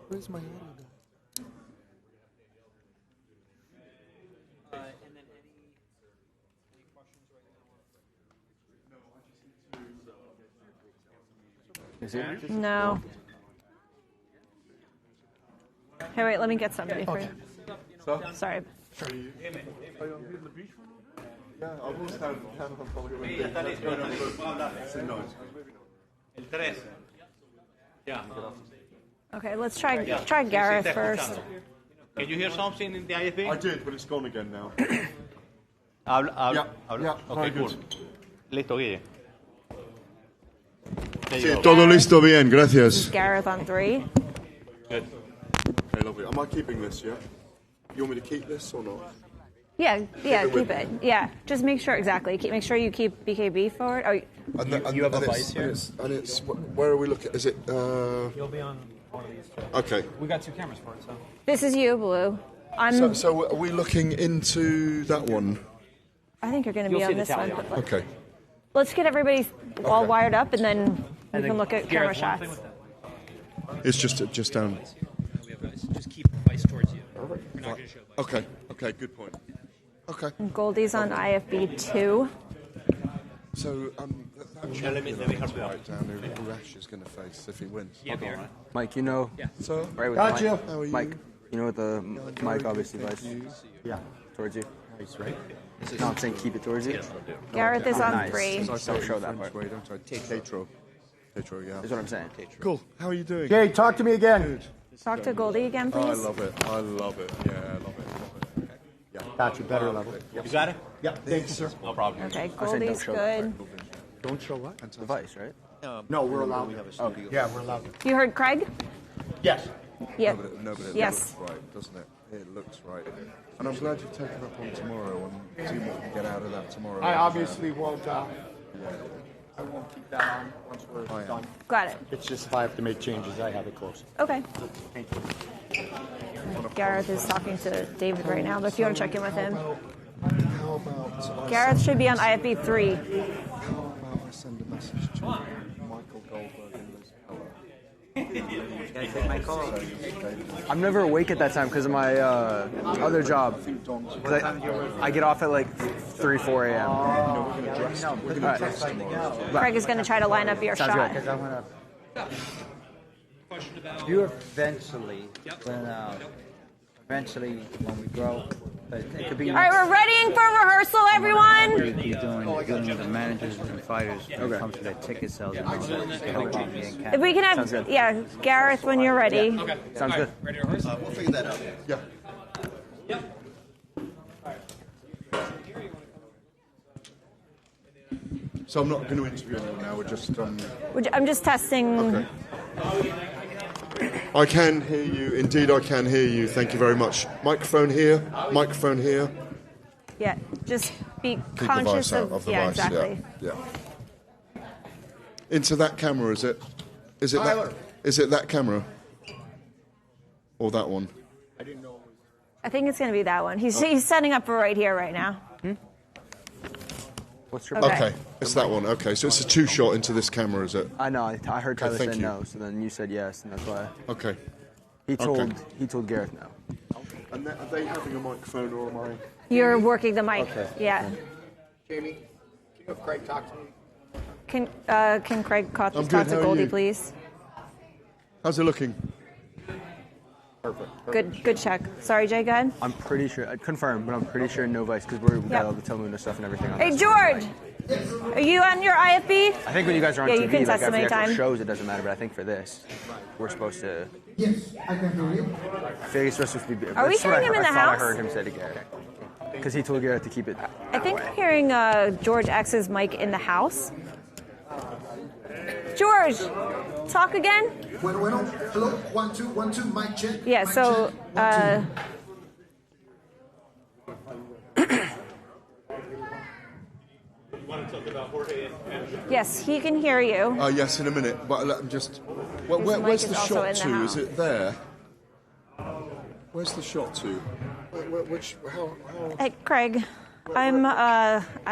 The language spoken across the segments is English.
Where's my audio guy? And then any questions right now? No. Hey, wait, let me get somebody for you. Sorry. Are you on the beach for a little bit? Yeah, I will stand probably. El 13. Yeah. Okay, let's try Gareth first. Can you hear something in the IFB? I did, but it's gone again now. Habla. Yeah, Okay, very cool. good. Listo, Guille. Sí, todo listo bien, gracias. Gareth on 3. Good. Okay, lovely. Am I keeping this, yeah? You want me to keep this or not? Yeah, with keep it. Yeah, just make sure, exactly. Make sure you keep BKB forward. Oh, And you have a vice here? And it's, where are we looking? Is it, You'll be on one of these two. okay. We got 2 cameras for it, so. this is you, Blue. So are we looking into that one? I think you're going to be You'll see on the this tally one. on it. Okay. Let's get everybody all wired up, and then we can look at camera Gareth, one thing shots. with that. It's just down. We have vice. Just keep vice towards you. We're not going to show vice. Okay, good point. Okay. Goldie's on IFB 2. So, that champion right down who Ash is going to face if he wins. Yeah, be all right. Mike, you know, So, right with gotcha. Mike. How are you? Mike, you know what the mic obviously vice Yeah. towards you. Nice, right? No, I'm saying keep it towards you. Gareth is on Nice. 3. Don't show that part. Way, don't I? Tetro, yeah. Is what I'm saying. Cool. How are you doing? Jay, talk to me again. Talk to Goldie again, Oh, I please. love it. Yeah, I love it. Okay. Yeah. Got you, better level. You got it? Yeah, thank you, sir. No problem. Okay, don't Goldie's show that good. Don't show what? The vice, right? No, we're allowed. Okay. Yeah, we're allowed. You heard Craig? Yes. Yep. No, but it Yes. looks right, doesn't it? It looks right. And I'm glad you've taken up on tomorrow and see what we can get out of that tomorrow. I obviously won't. I won't keep that on once we're done. Got it. It's just if I have to make changes, I have it close. Okay. Thank you. Gareth is talking to David right now, but if you want to check in with him. How about Gareth should be on IFB 3. how about I send a message to Michael Goldberg and Liz Keller? I'm never awake at that time because of my other job. 'Cause I get off at like 3, 4 a.m. We're gonna dress tomorrow. Craig is going to try to line up your Sounds shot. good. I'm gonna. You eventually, when we grow, but it could be. All right, we're readying for rehearsal, everyone. Be doing the managers and fighters when it comes to their ticket sales and all that to help out me and If Ken. we can Sounds have, good. yeah, Gareth, when you're ready. Okay. Sounds good. Ready to rehearse? We'll figure that out. Yeah. So I'm not going to interview anyone now. We're just. I'm just testing. Okay. I can hear you. Indeed, I can hear you. Thank you very much. Microphone here. Microphone here. Yeah, just be Keep the conscious vice out of the yeah, vice. exactly. Yeah. Into that camera, is it? Is it that? Is it that camera? Or that one? I think it's going to be that one. He's setting up for right here, right now. What's your? Okay. Okay, it's that one. Okay, so it's a 2-shot into this camera, is it? I know. I heard Tyler thank say you. no, so then you said yes, and that's why Okay. he told Okay. Gareth no. And are they having a microphone or am I? You're working the mic. Okay. Yeah. Jamie, can you have Craig talk to me? Can Craig talk I'm to good, how are Goldie, you? please? How's it looking? Good check. Sorry, Jay, go ahead. I'm pretty sure. I'd confirm, but I'm pretty sure no vice because we Yep. got all the Telmuna stuff and everything on Hey, this. George, are you on your IFB? I think when you guys are on Yeah, TV, you can like test after them the actual anytime. shows, it doesn't matter. But I think for this, we're supposed to. Yes, I can hear you. I think it's supposed to be. Are we that's what hearing him in the I thought house? I heard him say to Gareth because he told Gareth to keep it. I think I'm hearing George X's mic in the house. George, talk again? Bueno, hello, 1, 2, 1, 2, mic check. Yeah, mic so, check. 1, 2. yes, he can hear you. Yes, in a minute. But let me just. Well, His mic where's is the also shot in the to? Is house. it there? Where's the shot to? Which? How? Hey, Craig, I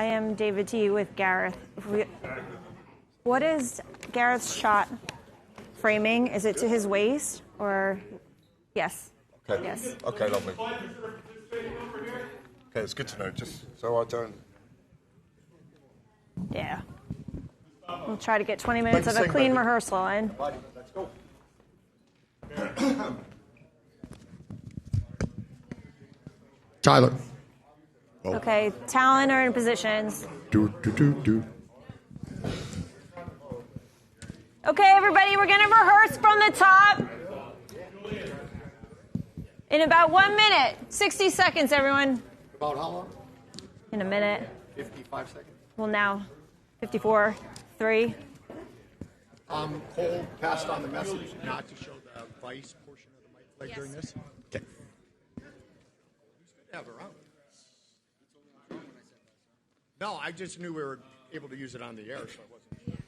am David T with Gareth. What is Gareth's shot framing? Is it to his waist or? Yes. Okay. Yes. Okay, lovely. Okay, it's good to know, just so I don't. Yeah. We'll try to get 20 minutes of a Thanks, clean baby. rehearsal in. Let's go. Tyler. Okay, Talon are in positions. Do. Okay, everybody, we're going to rehearse from the top. In about 1 minute, 60 seconds, everyone. About how long? In a minute. 55 seconds. Well, now, 54, 3. Cole passed on the message not to show the vice portion of the mic plate during this. Okay. Have it around. No, I just knew we were able to use it on the air, so I wasn't.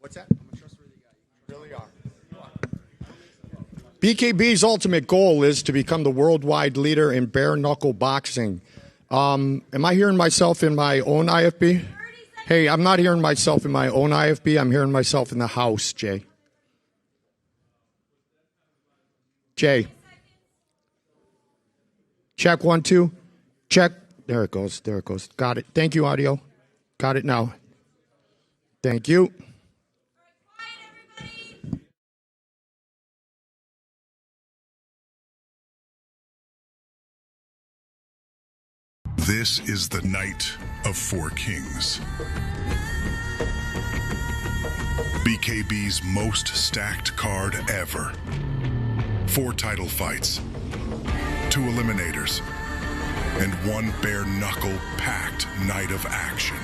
What's that? I'm a trustworthy guy. You really are. BKB's ultimate goal is to become the worldwide leader in bare knuckle boxing. Am I hearing myself in my own IFB? Hey, I'm not hearing myself in my own IFB. I'm hearing myself in the house, Jay. Jay. Check 1, 2. Check. There it goes. There it goes. Got it. Thank you, audio. Got it now. Thank you. This is the night of 4 kings. BKB's most stacked card ever. 4 title fights, 2 eliminators, and 1 bare-knuckle packed night of action.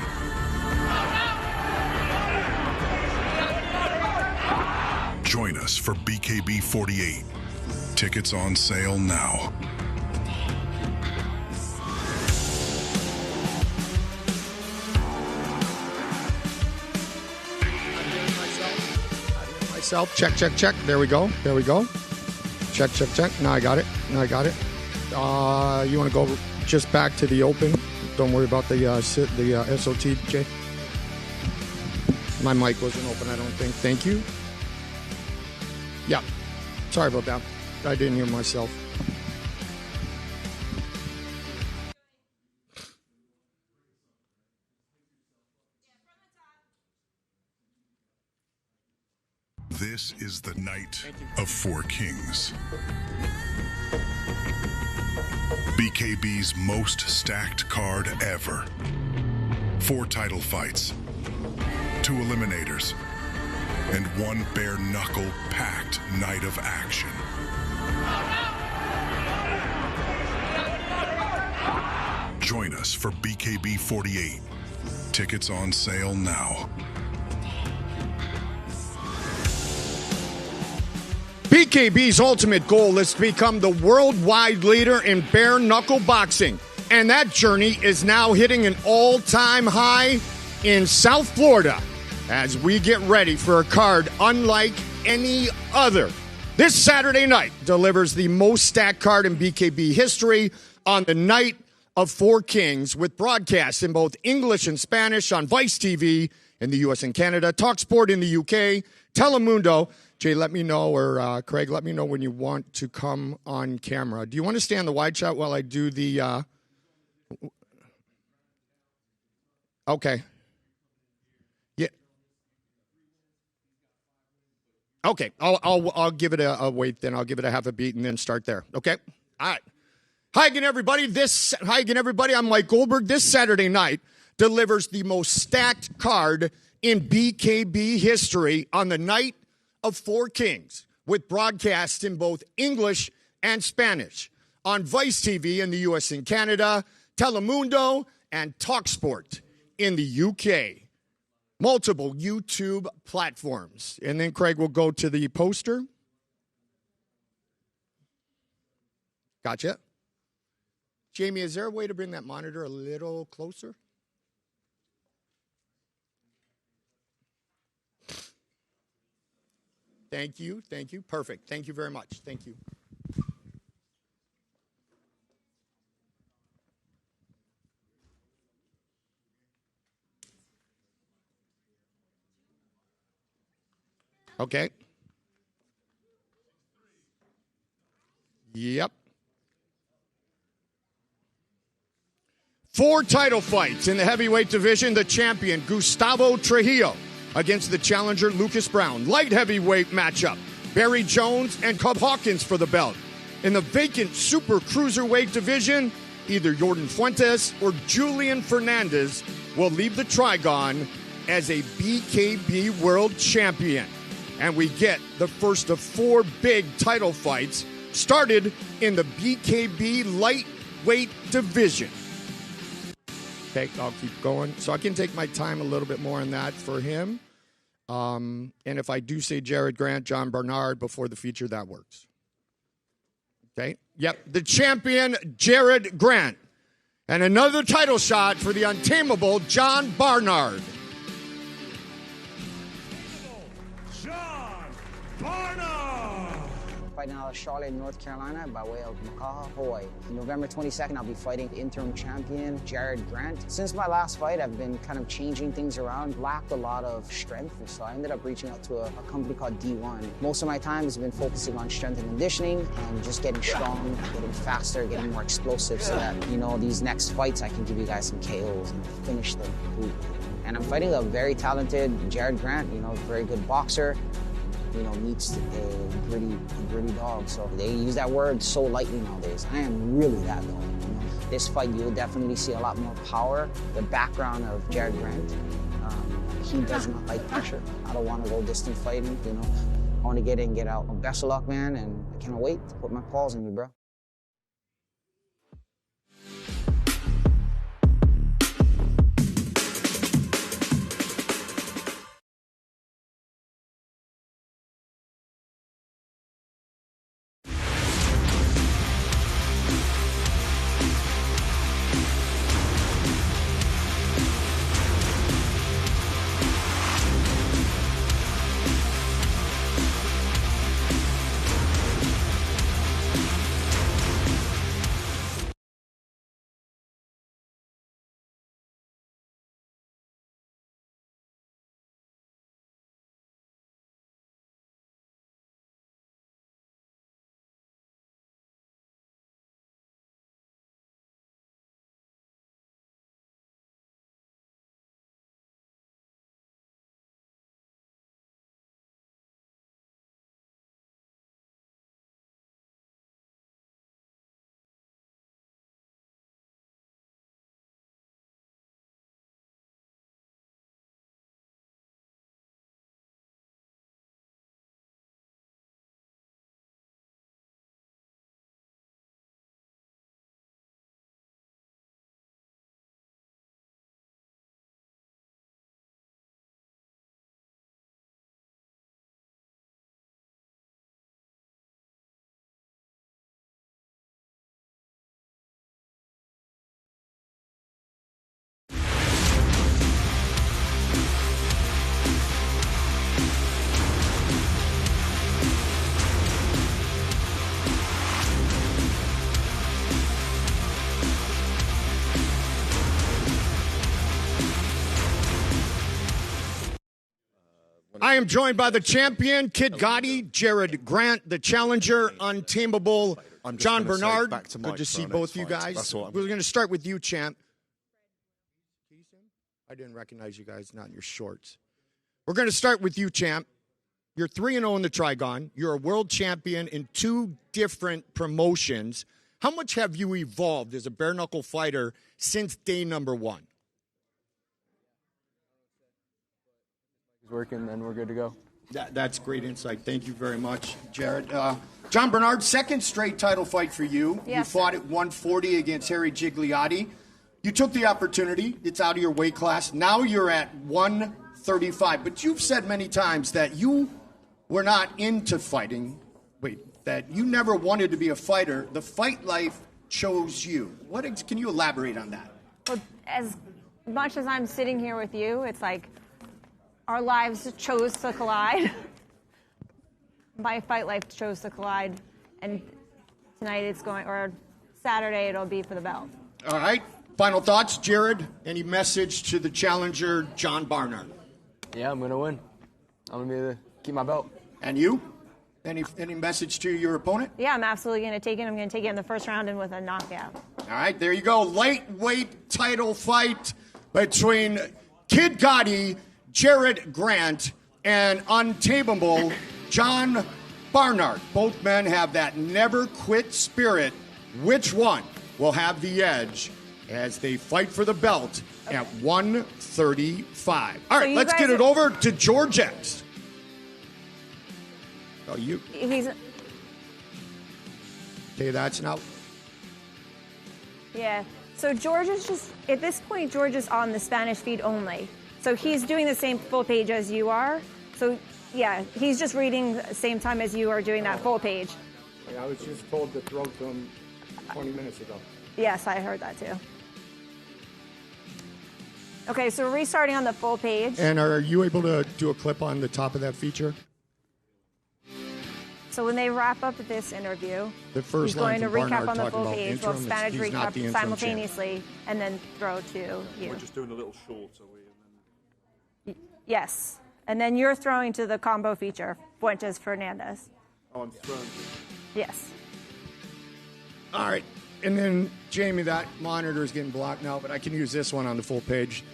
Join us for BKB 48. Tickets on sale now. Check, check, check. There we go. There we go. Check, check, check. Now I got it. Now I got it. You want to go just back to the open? Don't worry about the SOT, Jay. My mic wasn't open, I don't think. Thank you. Yeah. Sorry about that. I didn't hear myself. This is the night of 4 kings. BKB's most stacked card ever. 4 title fights, 2 eliminators, and 1 bare-knuckle packed night of action. Join us for BKB 48. Tickets on sale now. BKB's ultimate goal is to become the worldwide leader in bare knuckle boxing. And that journey is now hitting an all-time high in South Florida as we get ready for a card unlike any other. This Saturday night delivers the most stacked card in BKB history on the night of 4 kings, with broadcasts in both English and Spanish on Vice TV in the U.S. and Canada, TalkSport in the U.K., Telemundo. Jay, let me know, or Craig, let me know when you want to come on camera. Do you want to stay on the wide shot while I do the... Okay. Yeah. Okay, I'll give it a wait then. I'll give it a half a beat and then start there. Okay? All right. Hi again, everybody. I'm Mike Goldberg. This Saturday night delivers the most stacked card in BKB history on the night of 4 kings, with broadcasts in both English and Spanish on Vice TV in the U.S. and Canada, Telemundo, and TalkSport in the UK. Multiple YouTube platforms. And then Craig will go to the poster. Gotcha. Jamie, is there a way to bring that monitor a little closer? Thank you. Thank you. Perfect. Thank you very much. Thank you. Okay. Yep. 4 title fights in the heavyweight division. The champion, Gustavo Trujillo, against the challenger, Lucas Brown. Light heavyweight matchup, Barry Jones and Cub Hawkins for the belt. In the vacant super cruiserweight division, either Jordan Fuentes or Julian Fernandez will leave the Trigon as a BKB world champion. And we get the first of 4 big title fights started in the BKB lightweight division. Okay, I'll keep going. So I can take my time a little bit more on that for him. And if I do say Jared Grant, John Bernard before the feature, that works. Okay, yep, the champion, Jared Grant. And another title shot for the untamable John Barnard. John Barnard! Fighting out of Charlotte, North Carolina by way of Makaha, Hawaii. November 22nd, I'll be fighting the interim champion, Jared Grant. Since my last fight, I've been kind of changing things around, lacked a lot of strength, so I ended up reaching out to a company called D1. Most of my time has been focusing on strength and conditioning and just getting strong, getting faster, getting more explosive so that, you know, these next fights I can give you guys some KOs and finish them. And I'm fighting a very talented Jared Grant, you know, very good boxer. You know, meets a gritty dog. So they use that word so lightly nowadays. I am really that though. You know, this fight, you will definitely see a lot more power. The background of Jared Grant, he does not like pressure. I don't want to go distant fighting, you know. I want to get in, get out. Well, best of luck, man, and I can't wait to put my paws on you, bro. I am joined by the champion, Kid Gotti, Jared Grant, the challenger, untamable John Bernard. Good to see both you guys. We're going to start with you, champ. I didn't recognize you guys, not in your shorts. We're going to start with you, champ. You're 3-0 in the Trigon. You're a world champion in 2 different promotions. How much have you evolved as a bare-knuckle fighter since day number 1? Working, then we're good to go. That's great insight. Thank you very much, Jared. John Bernard, second straight title fight for you. Yes. You fought at 140 against Harry Gigliotti. You took the opportunity. It's out of your weight class. Now you're at 135. But you've said many times that you were not into fighting. That you never wanted to be a fighter. The fight life chose you. Can you elaborate on that? Well, as much as I'm sitting here with you, it's like our lives chose to collide. My fight life chose to collide. And tonight it's going, or Saturday it'll be for the belt. All right. Final thoughts, Jared? Any message to the challenger, John Barnard? Yeah, I'm going to win. I'm going to be Keep my belt. And you? Any message to your opponent? Yeah, I'm absolutely going to take it. I'm going to take it in the first round and with a knockout. All right, there you go. Lightweight title fight between Kid Gotti, Jared Grant, and untamable John Barnard. Both men have that never quit spirit. Which one will have the edge as they fight for the belt at 135? All right, let's get it over to George X. Oh, He's. Okay, that's now. Yeah. So George is just, at this point, George is on the Spanish feed only. So he's doing the same full page as you are. So, yeah, he's just reading the same time as you are doing that full page. I was just told to throw to him 20 minutes ago. Yes, I heard that too. Okay, so we're restarting on the full page. And are you able to do a clip on the top of that feature? So when they wrap up this interview, The first he's going to line from recap Barnard on the talking full about page, well, interim, Spanish he's not the recap interim simultaneously, and then throw to you. We're just doing a little short, are we? And then... Yes. And then you're throwing to the combo feature, Fuentes Fernandez. Oh, I'm throwing. Yes. All right. And then, Jamie, that monitor is getting blocked now, but I can use this one on the full page.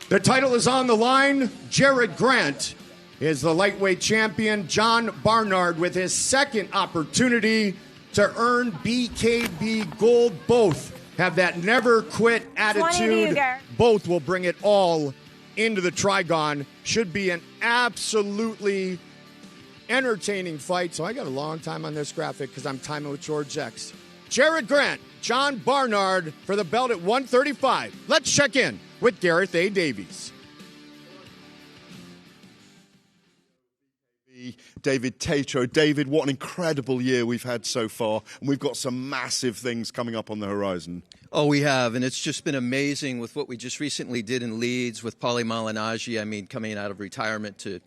The title is on the line. Jared Grant is the lightweight champion. John Barnard with his second opportunity to earn BKB gold. Both have that never quit 20 to attitude. you, Garrett. Both will bring it all into the Trigon. Should be an absolutely entertaining fight. So I got a long time on this graphic because I'm timing with George X. Jared Grant, John Barnard for the belt at 135. Let's check in with Gareth A. Davies. David Tatro. David, what an incredible year we've had so far, and we've got some massive things coming up on the horizon. Oh, we have, and it's just been amazing with what we just recently did in Leeds with Paulie Malignaggi. I mean, coming out of retirement to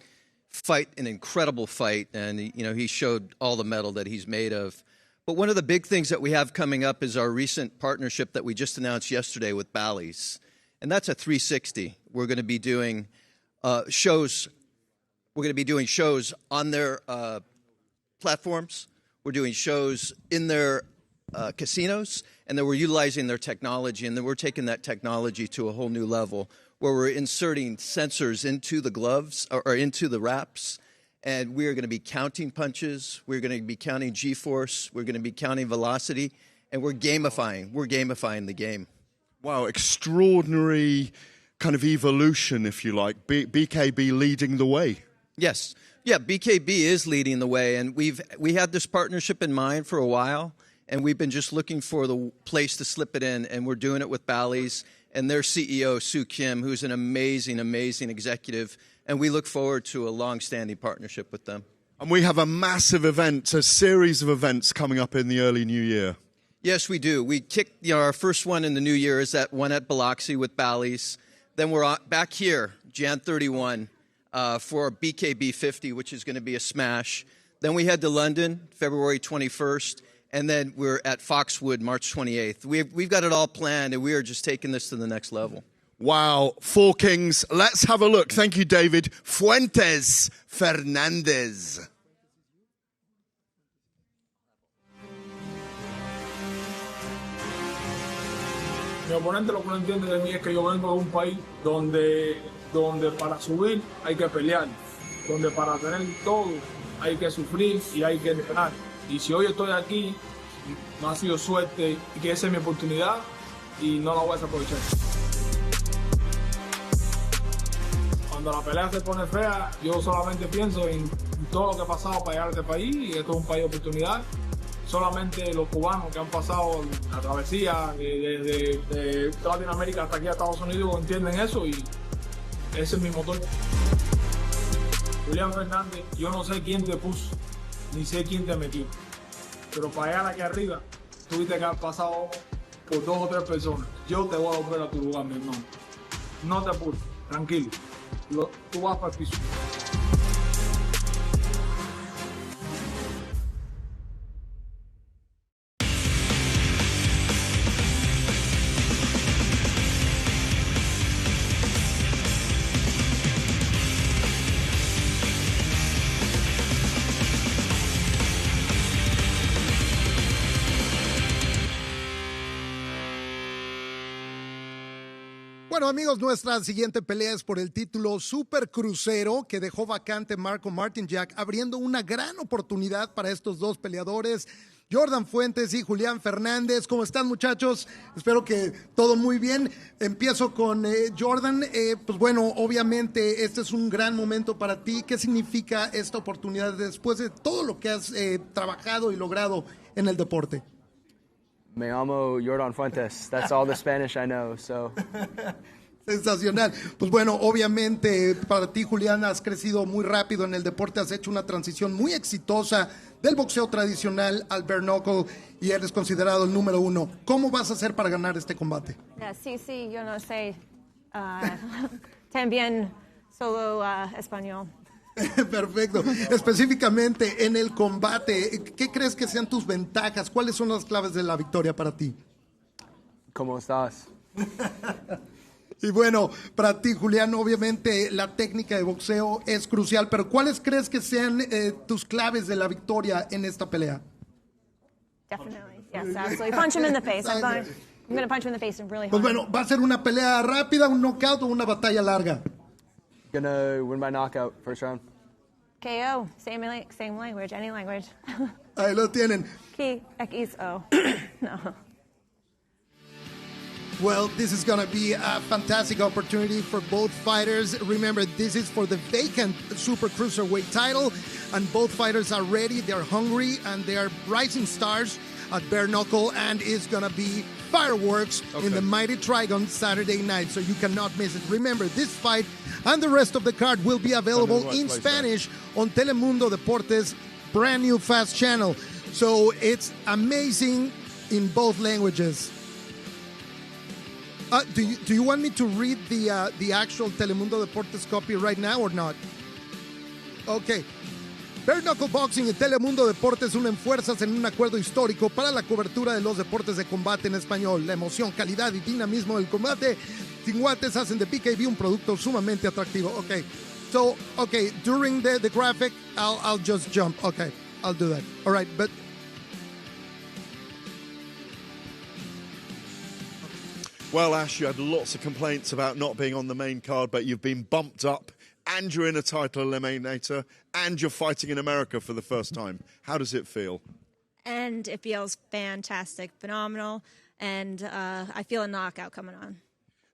fight an incredible fight, and he showed all the metal that he's made of. But one of the big things that we have coming up is our recent partnership that we just announced yesterday with Bally's, and that's a 360. We're going to be doing shows. We're going to be doing shows on their platforms. We're doing shows in their casinos, and then we're utilizing their technology, and then we're taking that technology to a whole new level where we're inserting sensors into the gloves or into the wraps, and we are going to be counting punches. We're going to be counting G-force. We're going to be counting velocity, and we're gamifying. We're gamifying the game. Wow, extraordinary kind of evolution, if you like. BKB leading the way. Yes. Yeah, BKB is leading the way, and we had this partnership in mind for a while, and we've been just looking for the place to slip it in, and we're doing it with Bally's and their CEO, Sue Kim, who's an amazing, amazing executive, and we look forward to a long-standing partnership with them. And we have a massive event, a series of events coming up in the early new year. Yes, we do. We kicked, our first one in the new year is that one at Biloxi with Bally's. Then we're back here, Jan 31, for BKB 50, which is going to be a smash. Then we head to London, February 21st, and then we're at Foxwood, March 28th. We've got it all planned, and we are just taking this to the next level. Wow, Four Kings. Let's have a look. Thank you, David. Fuentes Fernandez. Mi oponente lo que no entiende de mí es que yo vengo de un país donde para subir hay que pelear, donde para tener todo hay que sufrir y hay que entrenar. Y si hoy estoy aquí, no ha sido suerte y que esa es mi oportunidad y no la voy a desaprovechar. Cuando la pelea se pone fea, yo solamente pienso en todo lo que ha pasado para llegar a este país y esto es un país de oportunidad. Solamente los cubanos que han pasado la travesía de Latinoamérica hasta aquí a Estados Unidos entienden eso y ese es mi motor. Julián Fernández, yo no sé quién te puso, ni sé quién te metió, pero para llegar aquí arriba, tuviste que haber pasado por 2 o 3 personas. Yo te voy a volver a tu lugar, mi hermano. No te apures, tranquilo. Tú vas para el piso. Bueno, amigos, nuestra siguiente pelea es por el título Super Crucero que dejó vacante Marco Martinjak, abriendo una gran oportunidad para estos dos peleadores, Jordan Fuentes y Julián Fernández. ¿Cómo están, muchachos? Espero que todo muy bien. Empiezo con Jordan. Pues bueno, obviamente este es un gran momento para ti. ¿Qué significa esta oportunidad después de todo lo que has trabajado y logrado en el deporte? Me llamo Jordan Fuentes. That's all the Spanish I know, so. Sensacional. Pues bueno, obviamente para ti, Julián, has crecido muy rápido en el deporte, has hecho una transición muy exitosa del boxeo tradicional al bare knuckle y eres considerado el número 1. ¿Cómo vas a hacer para ganar este combate? Sí, yo no sé. También solo español. Perfecto. Específicamente en el combate, ¿qué crees que sean tus ventajas? ¿Cuáles son las claves de la victoria para ti? ¿Cómo estás? Y bueno, para ti, Julián, obviamente la técnica de boxeo es crucial, pero ¿cuáles crees que sean tus claves de la victoria en esta pelea? Definitely, yes, absolutely. Punch him in the face. I'm going to punch him in the face and really Pues hard. bueno, ¿va a ser una pelea rápida, un knockout o una batalla larga? Gonna win by knockout, first round. KO, same language, any language. Ahí lo tienen. Key, X, O. No. Well, this is going to be a fantastic opportunity for both fighters. Remember, this is for the vacant Super Cruiserweight title, and both fighters are ready, they're hungry, and they are rising stars at bare knuckle, and it's going to be fireworks in the Mighty Trigon Saturday night, so you cannot miss it. Remember, this fight and the rest of the card will be available in Spanish on Telemundo Deportes' brand new fast channel. So it's amazing in both languages. Do you want me to read the actual Telemundo Deportes copy right now or not? Okay. Bare Knuckle Boxing y Telemundo Deportes unen fuerzas en un acuerdo histórico para la cobertura de los deportes de combate en español. La emoción, calidad y dinamismo del combate sin guantes hacen de BKB un producto sumamente atractivo. Okay. So, okay, during the graphic, I'll just jump. Okay, I'll do that. All right, but well, Ash, you had lots of complaints about not being on the main card, but you've been bumped up, and you're in a title eliminator, and you're fighting in America for the first time. How does it feel? And it feels fantastic, phenomenal, and I feel a knockout coming on.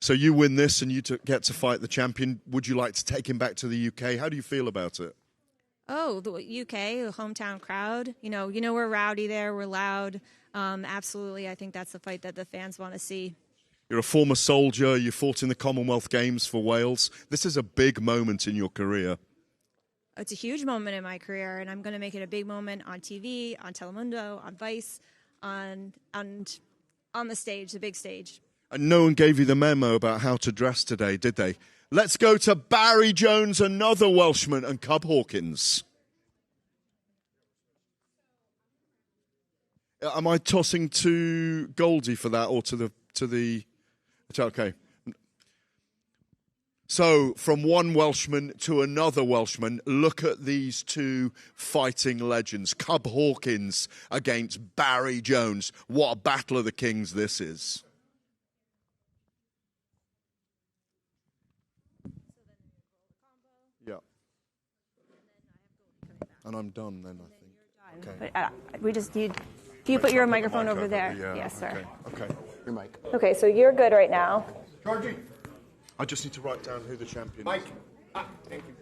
So you win this, and you get to fight the champion. Would you like to take him back to the UK? How do you feel about it? Oh, the UK, the hometown crowd. You know, we're rowdy there, we're loud. Absolutely, I think that's the fight that the fans want to see. You're a former soldier. You fought in the Commonwealth Games for Wales. This is a big moment in your career. It's a huge moment in my career, and I'm going to make it a big moment on TV, on Telemundo, on Vice, on the stage, the big stage. And no one gave you the memo about how to dress today, did they? Let's go to Barry Jones, another Welshman, and Cub Hawkins. Am I tossing to Goldie for that, or to the? Okay. So, from one Welshman to another Welshman, look at these two fighting legends. Cub Hawkins against Barry Jones. What a battle of the kings this is. Yeah. And I'm done then, I think. Okay. But we just need. Do you put your microphone over there? Yeah, yes, sir. Okay. Your mic. Okay, so you're good right now. Georgie. I just need to write down who the champion is. Mike. Thank you.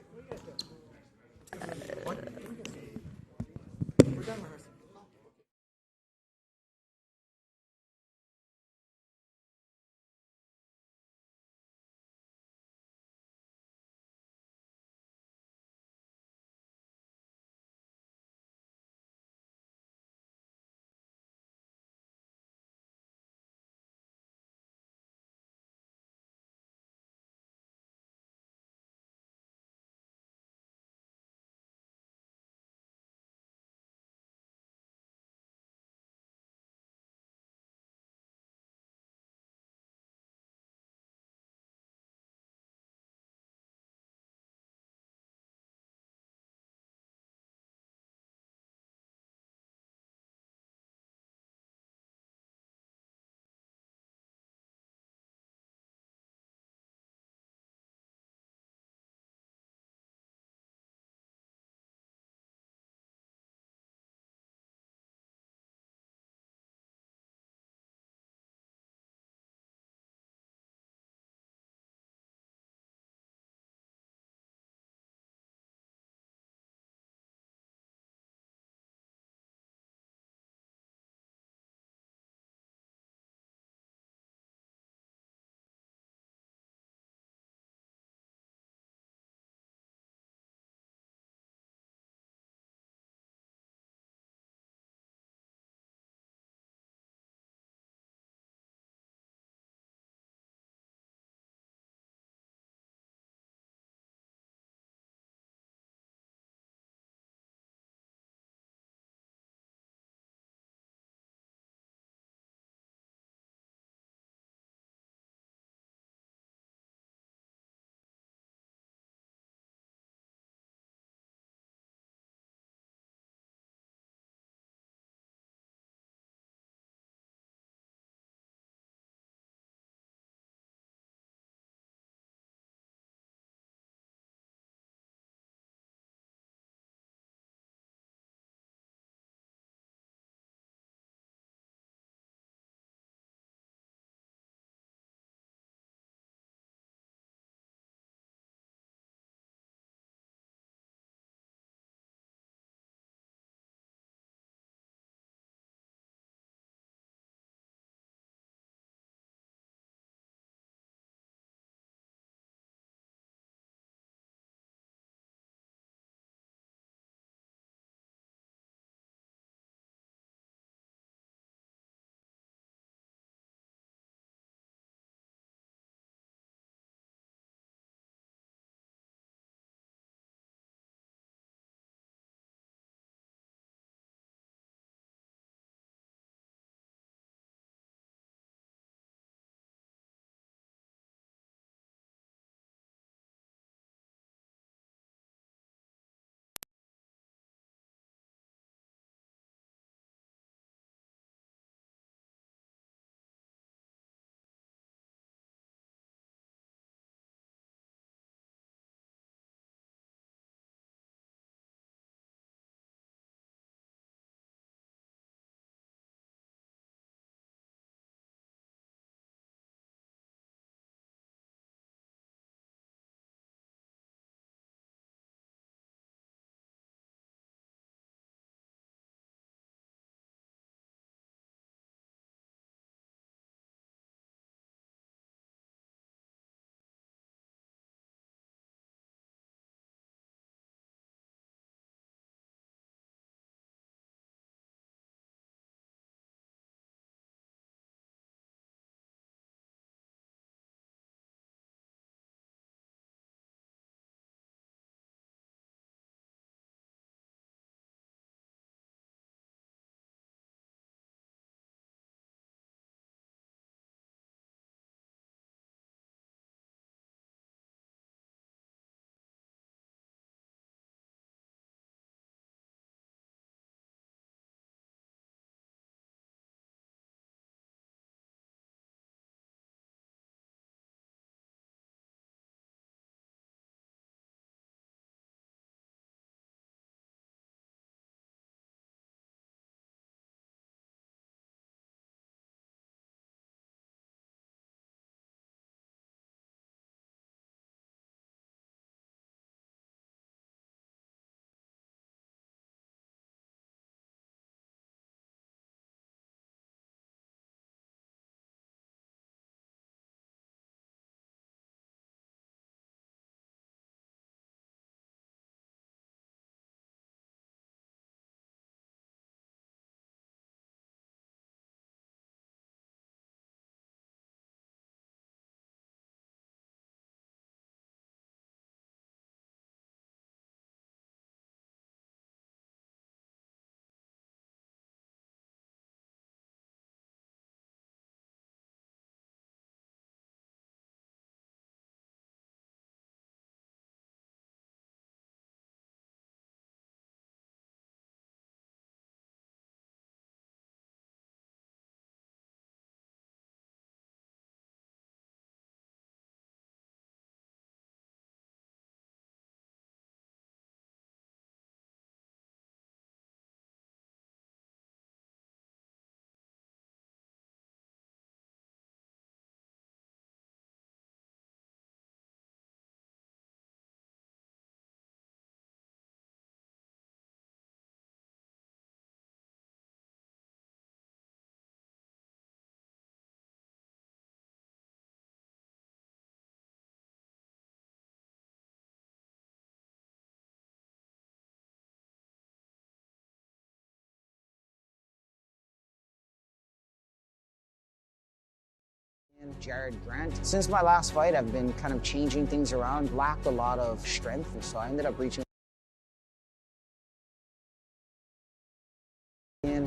Jared Grant. Since my last fight, I've been kind of changing things around, lacked a lot of strength, and so I ended up reaching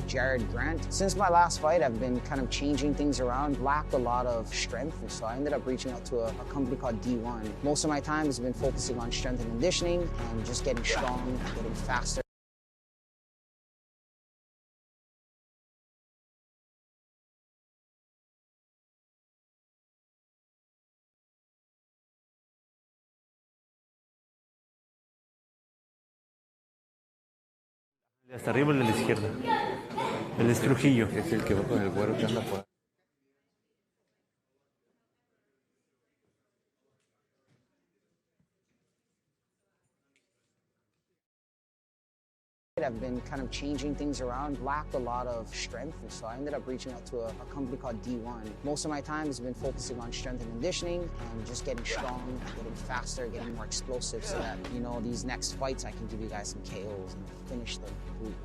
Jared Grant. Since my last fight, I've been kind of changing things around, lacked a lot of strength, and so I ended up reaching out to a company called D1. Most of my time has been focusing on strength and conditioning and just getting strong, getting faster. Hasta arriba el de la izquierda. El es Trujillo. Es el que va con el güero que anda por. I've been kind of changing things around, lacked a lot of strength, and so I ended up reaching out to a company called D1. Most of my time has been focusing on strength and conditioning and just getting strong, getting faster, getting more explosive so that, you know, these next fights I can give you guys some KOs and finish the boot.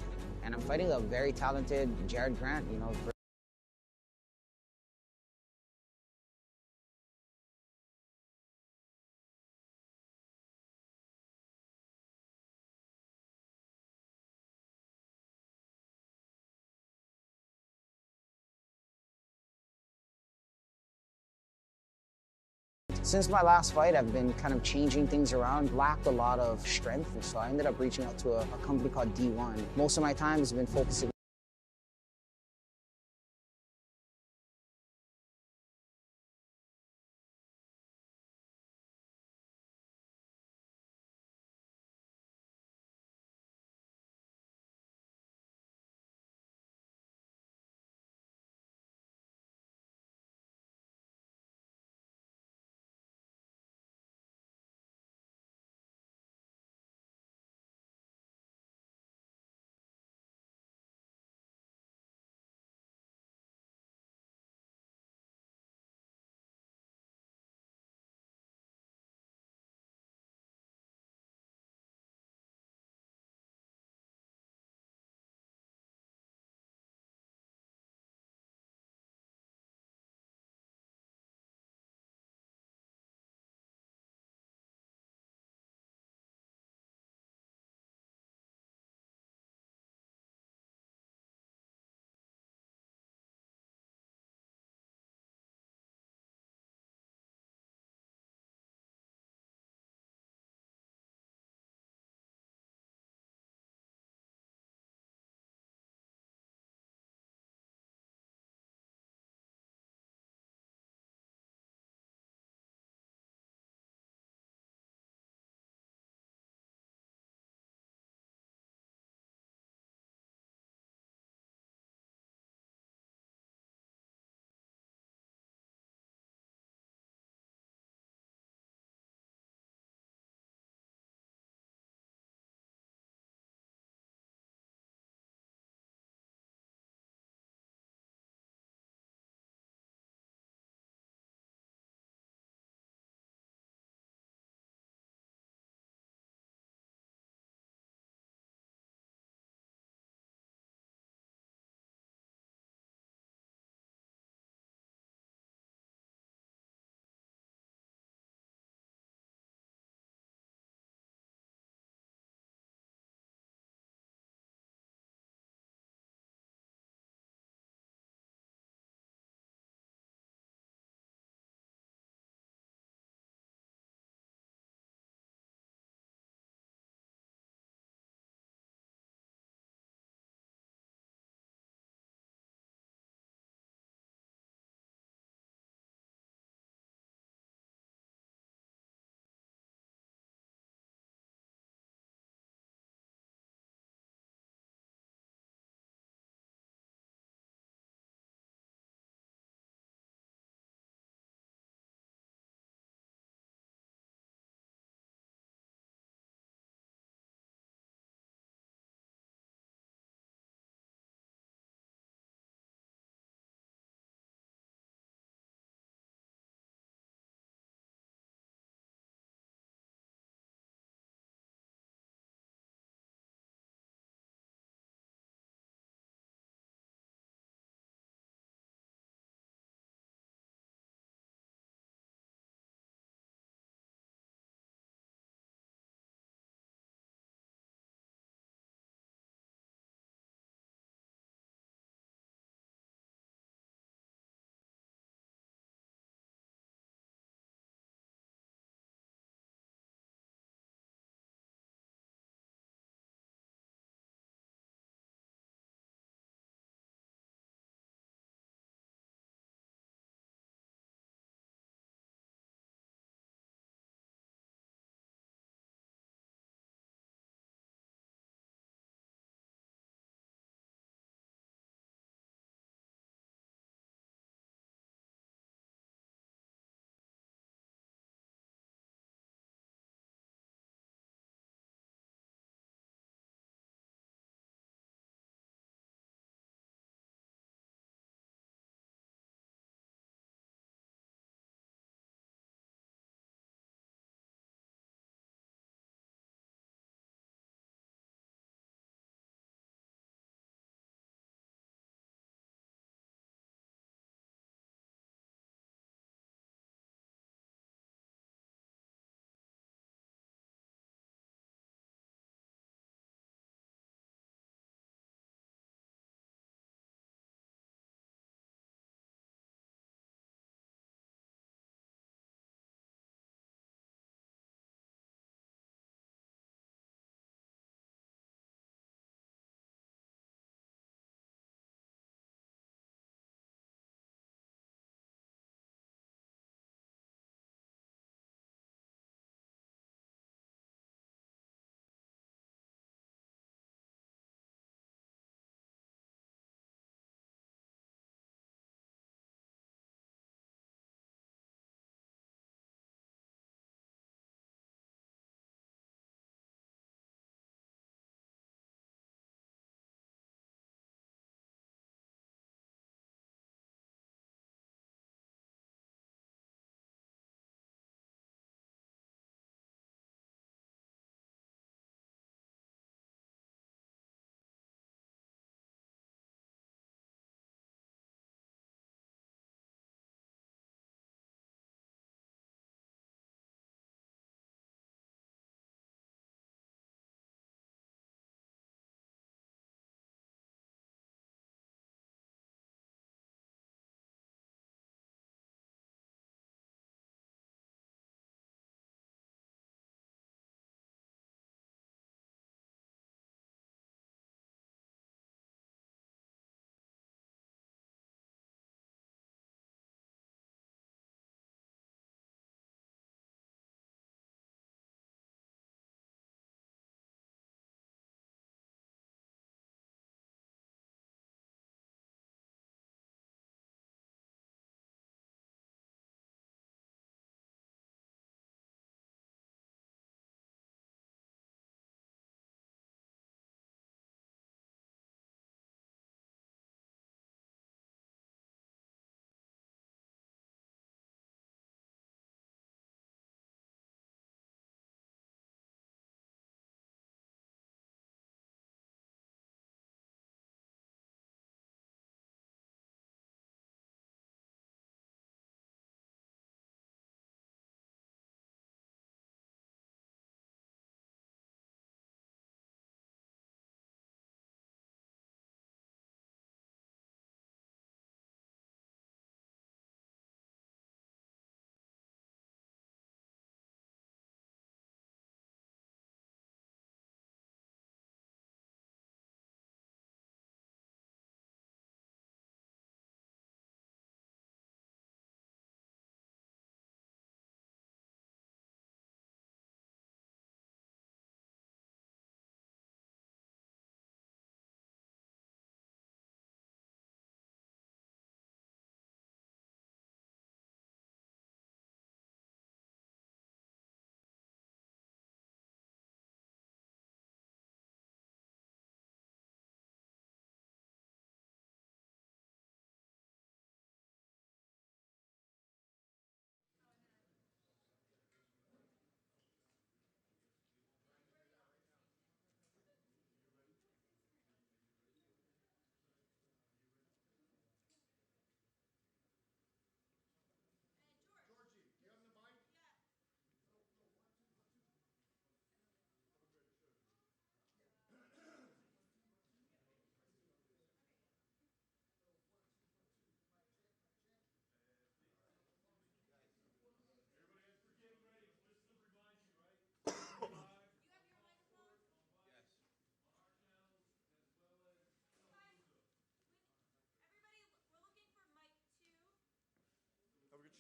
And I'm fighting a very talented Jared Grant, you know. Since my last fight, I've been kind of changing things around, lacked a lot of strength, and so I ended up reaching out to a company called D1. Most of my time has been focusing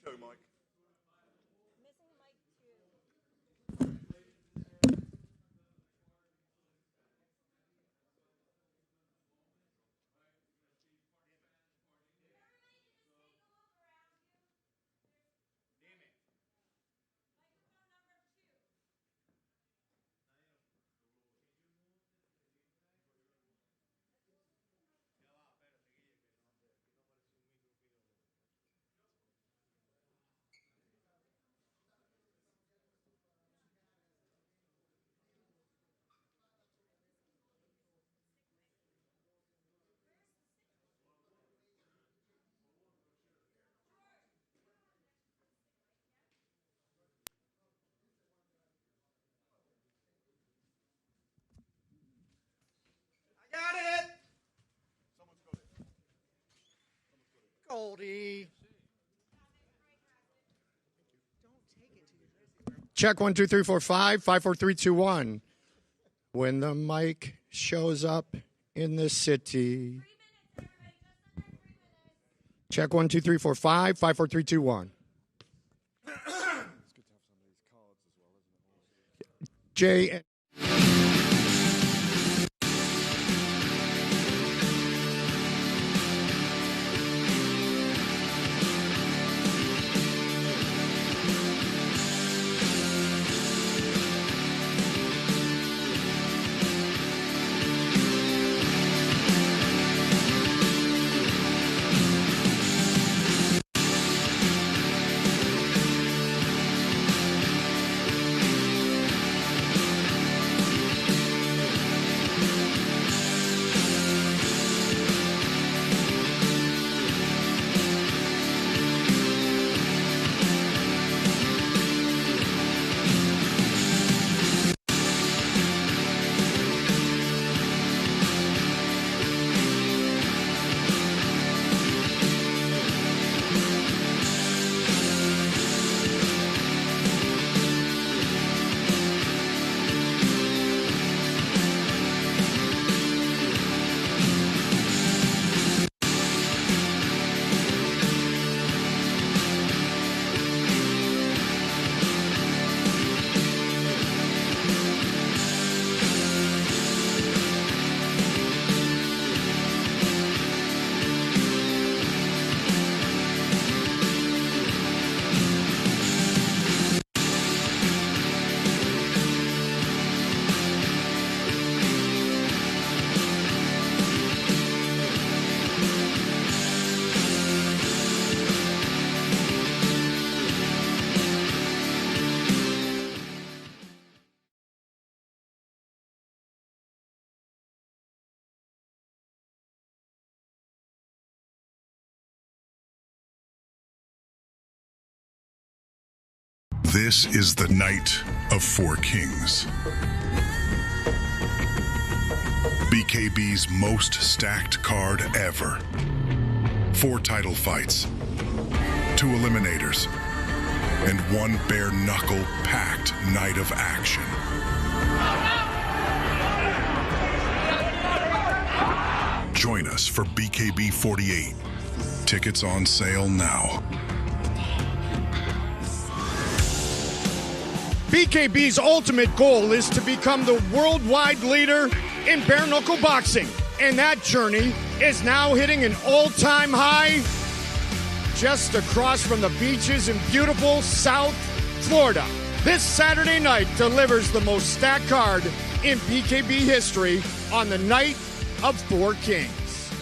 Show, Mike. Goldie. Check 1, 2, 3, 4, 5, 5, 4, 3, 2, 1. When the mic shows up in the city. Check 1, 2, 3, 4, 5, 5, 4, 3, 2, 1. Jay. This is the night of four kings. BKB's most stacked card ever. 4 title fights, 2 eliminators, and 1 bare-knuckle packed night of action. Join us for BKB 48. Tickets on sale now. BKB's ultimate goal is to become the worldwide leader in bare-knuckle boxing. And that journey is now hitting an all-time high just across from the beaches in beautiful South Florida. This Saturday night delivers the most stacked card in BKB history on the night of 4 Kings.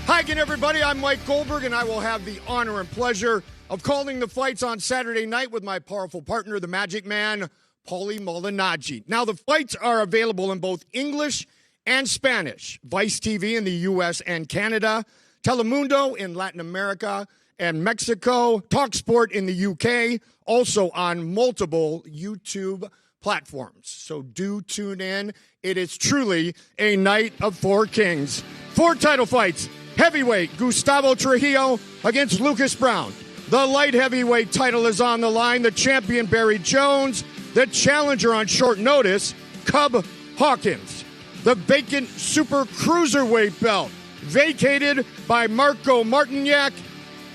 Hi again, everybody. I'm Mike Goldberg, and I will have the honor and pleasure of calling the fights on Saturday night with my powerful partner, the Magic Man, Paulie Malignaggi. Now, the fights are available in both English and Spanish. Vice TV in the U.S. and Canada, Telemundo in Latin America and Mexico, TalkSport in the U.K., also on multiple YouTube platforms. So do tune in. It is truly a night of 4 kings. 4 title fights. Heavyweight, Gustavo Trujillo against Lucas Brown. The light heavyweight title is on the line. The champion, Barry Jones. The challenger on short notice, Cub Hawkins. The vacant super cruiserweight belt, vacated by Marco Martignac,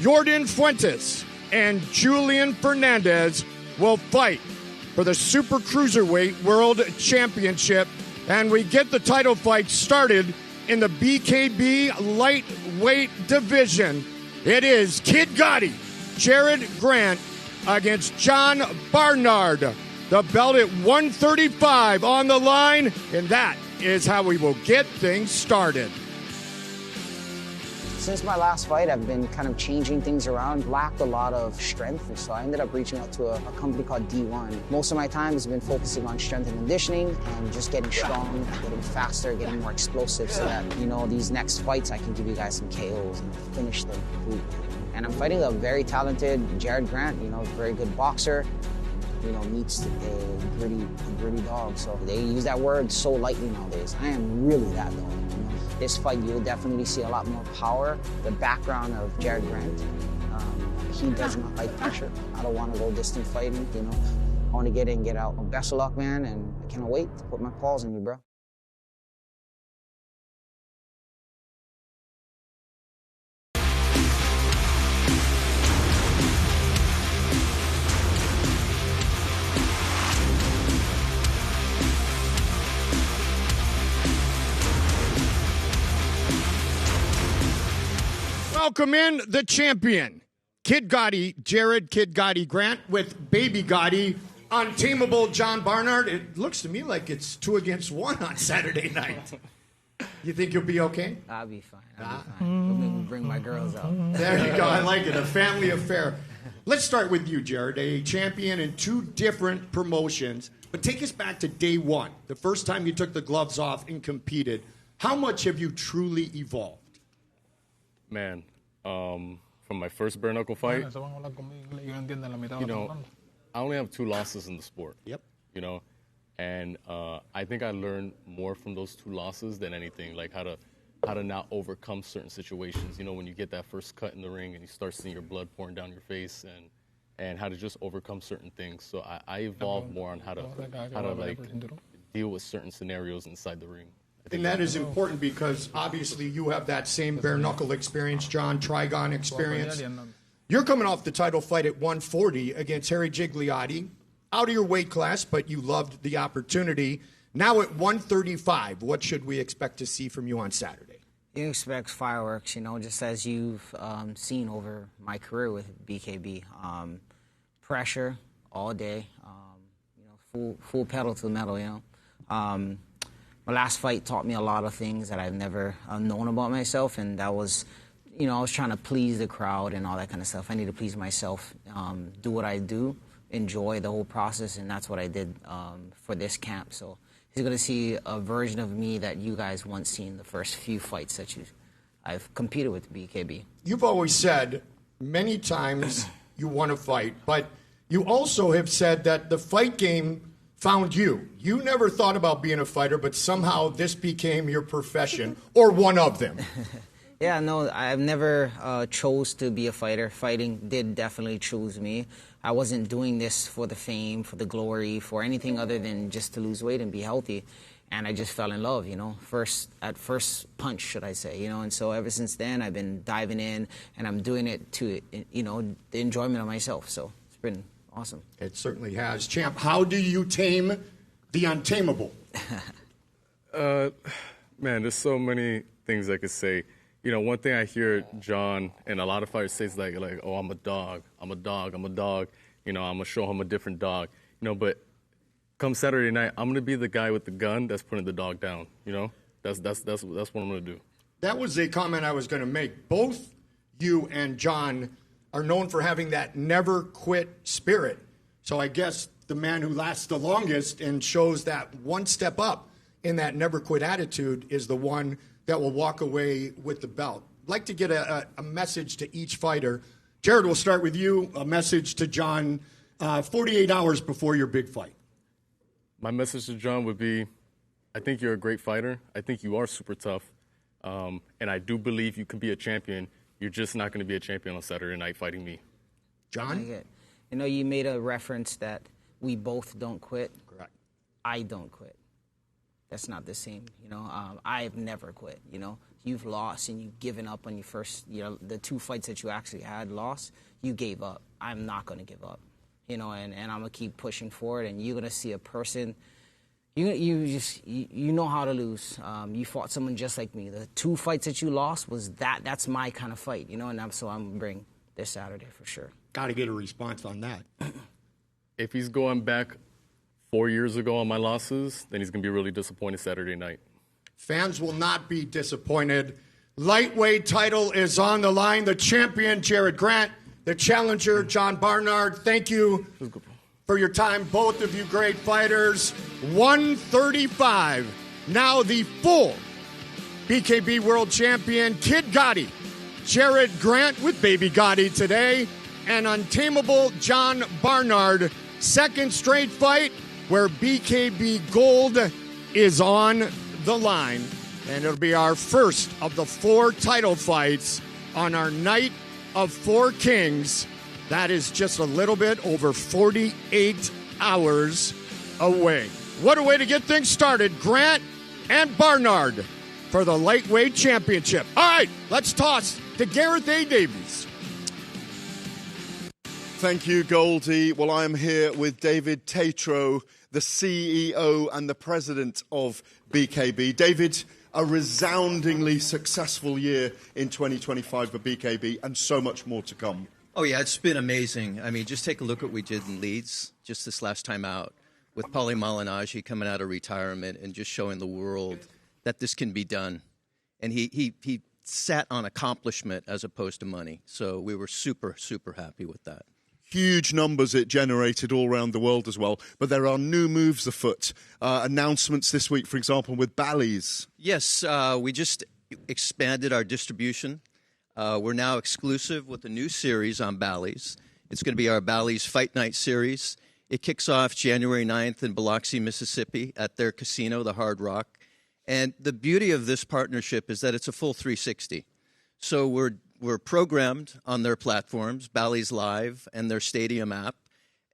Jordan Fuentes. and Julian Fernandez will fight for the Super Cruiserweight World Championship. And we get the title fight started in the BKB lightweight division. It is Kid Gotti, Jared Grant against John Barnard. The belt at 135 on the line, and that is how we will get things started. Since my last fight, I've been kind of changing things around, lacked a lot of strength, so I ended up reaching out to a company called D1. Most of my time has been focusing on strength and conditioning and just getting strong, getting faster, getting more explosive so that, you know, these next fights I can give you guys some KOs and finish them completely. And I'm fighting a very talented Jared Grant, you know, very good boxer, you know, meets a gritty dog. So they use that word so lightly nowadays. I am really that dog. You know? This fight, you will definitely see a lot more power. The background of Jared Grant, he does not like pressure. I don't want to go distant fighting, you know. I want to get in, get out. Well, best of luck, man, and I cannot wait to put my paws in you, bro. Welcome in the champion, Kid Gotti, Jared Kid Gotti Grant with Baby Gotti, untamable John Barnard. It looks to me like it's 2 against 1 on Saturday night. You think you'll be okay? I'll be fine. I'll be fine. Don't make me bring my girls out. There you go. I like it. A family affair. Let's start with you, Jared, a champion in 2 different promotions. But take us back to day 1, the first time you took the gloves off and competed. How much have you truly evolved? Man, from my first bare knuckle fight, you know, I only have 2 losses in the sport. Yep. You know, and I think I learned more from those 2 losses than anything, like how to not overcome certain situations. You know, when you get that first cut in the ring and you start seeing your blood pouring down your face, and how to just overcome certain things. So I evolved more on how to like deal with certain scenarios inside the ring. And that is important because obviously you have that same bare knuckle experience, John, Trigon experience. You're coming off the title fight at 140 against Harry Gigliotti, out of your weight class, but you loved the opportunity. Now at 135, what should we expect to see from you on Saturday? You expect fireworks, you know, just as you've seen over my career with BKB. Pressure all day, you know, full pedal to the metal, you know. My last fight taught me a lot of things that I've never known about myself, and that was, you know, I was trying to please the crowd and all that kind of stuff. I need to please myself, do what I do, enjoy the whole process, and that's what I did for this camp. So he's going to see a version of me that you guys once seen the first few fights that I've competed with BKB. You've always said many times you want to fight, but you also have said that the fight game found you. You never thought about being a fighter, but somehow this became your profession, or one of them. Yeah, no, I've never chose to be a fighter. Fighting did definitely choose me. I wasn't doing this for the fame, for the glory, for anything other than just to lose weight and be healthy. And I just fell in love, you know, at first punch, should I say, you know. And so ever since then, I've been diving in, and I'm doing it to, you know, the enjoyment of myself. So it's been awesome. It certainly has. Champ, how do you tame the untamable? Man, there's so many things I could say. You know, one thing I hear John and a lot of fighters say is like, oh, I'm a dog. I'm a dog. I'm a dog. You know, I'm going to show him a different dog. You know, but come Saturday night, I'm going to be the guy with the gun that's putting the dog down. You know, that's what I'm going to do. That was a comment I was going to make. Both you and John are known for having that never quit spirit. So I guess the man who lasts the longest and shows that one step up in that never quit attitude is the one that will walk away with the belt. I'd like to get a message to each fighter. Jared, we'll start with you. A message to John 48 hours before your big fight. My message to John would be, I think you're a great fighter. I think you are super tough. And I do believe you can be a champion. You're just not going to be a champion on Saturday night fighting me. John? You know, you made a reference that we both don't quit. Correct. I don't quit. That's not the same. You know, I've never quit. You know, you've lost and you've given up on your first, you know, the 2 fights that you actually had lost, you gave up. I'm not going to give up, you know, and I'm going to keep pushing forward, and you're going to see a person, you know how to lose. You fought someone just like me. The 2 fights that you lost that's my kind of fight, you know, and so I'm going to bring this Saturday for sure. Got to get a response on that. If he's going back 4 years ago on my losses, then he's going to be really disappointed Saturday night. Fans will not be disappointed. Lightweight title is on the line. The champion, Jared Grant. The challenger, John Barnard. Thank you for your time, both of you great fighters. 135. Now the full BKB world champion, Kid Gotti. Jared Grant with Baby Gotti today. And untamable John Barnard. Second straight fight where BKB gold is on the line. And it'll be our first of the 4 title fights on our night of 4 kings. That is just a little bit over 48 hours away. What a way to get things started. Grant and Barnard for the lightweight championship. All right, let's toss to Gareth A. Davies. Thank you, Goldie. Well, I am here with David Tatro, the CEO and the president of BKB. David, a resoundingly successful year in 2025 for BKB, and so much more to come. Oh, yeah, it's been amazing. I mean, just take a look at what we did in Leeds just this last time out with Paulie Malignaggi coming out of retirement and just showing the world that this can be done. And he sat on accomplishment as opposed to money. So we were super, super happy with that. Huge numbers it generated all around the world as well. But there are new moves afoot. Announcements this week, for example, with Bally's. Yes, we just expanded our distribution. We're now exclusive with a new series on Bally's. It's going to be our Bally's Fight Night series. It kicks off January 9th in Biloxi, Mississippi at their casino, the Hard Rock. And the beauty of this partnership is that it's a full 360. So we're programmed on their platforms, Bally's Live and their stadium app,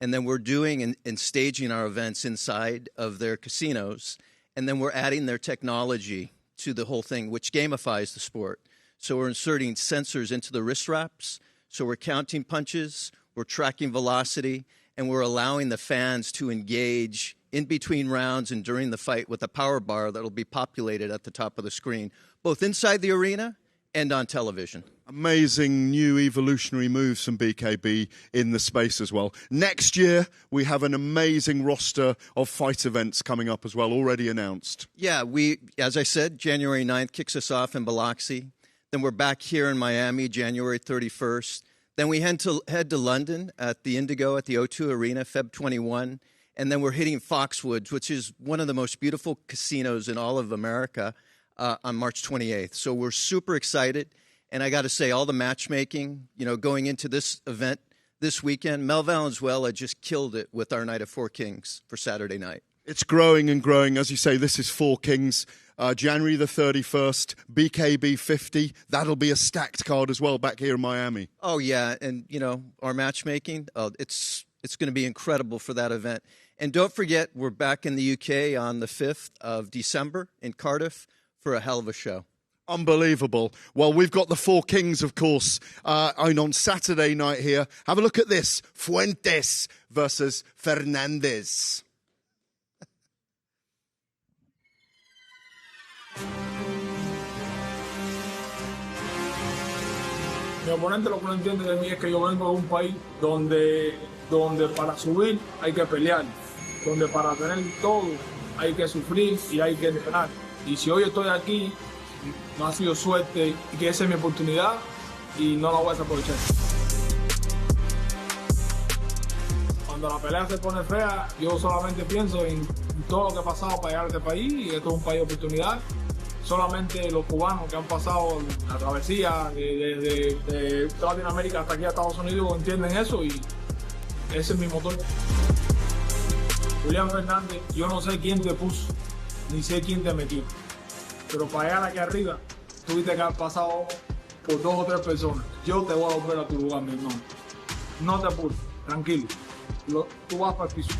and then we're doing and staging our events inside of their casinos, and then we're adding their technology to the whole thing, which gamifies the sport. So we're inserting sensors into the wrist wraps, so we're counting punches, we're tracking velocity, and we're allowing the fans to engage in between rounds and during the fight with a power bar that will be populated at the top of the screen, both inside the arena and on television. Amazing new evolutionary moves from BKB in the space as well. Next year, we have an amazing roster of fight events coming up as well, already announced. Yeah, as I said, January 9th kicks us off in Biloxi. Then we're back here in Miami, January 31st. Then we head to London at the Indigo at the O2 Arena, Feb 21. And then we're hitting Foxwoods, which is one of the most beautiful casinos in all of America, on March 28th. So we're super excited. And I got to say, all the matchmaking, going into this event this weekend, Mel Valenzuela just killed it with our Night of 4 Kings for Saturday night. It's growing and growing. As you say, this is 4 Kings. January the 31st, BKB 50. That'll be a stacked card as well back here in Miami. Oh, yeah. And, our matchmaking, it's going to be incredible for that event. And don't forget, we're back in the UK on the 5th of December in Cardiff for a hell of a show. Unbelievable. Well, we've got the 4 Kings, of course, on Saturday night here. Have a look at this. Fuentes versus Fernandez. Mi oponente lo que no entiende de mí es que yo vengo de un país donde para subir hay que pelear, donde para tener todo hay que sufrir y hay que entrenar. Y si hoy estoy aquí, no ha sido suerte y que esa es mi oportunidad y no la voy a desaprovechar. Cuando la pelea se pone fea, yo solamente pienso en todo lo que ha pasado para llegar a este país, y esto es un país de oportunidad. Solamente los cubanos que han pasado la travesía desde Latinoamérica hasta aquí a Estados Unidos entienden eso, y ese es mi motor. Julián Fernández, yo no sé quién te puso, ni sé quién te metió, pero para llegar aquí arriba tuviste que haber pasado por 2 o 3 personas. Yo te voy a volver a tu lugar, mi hermano. No te apures, tranquilo. Tú vas para el piso.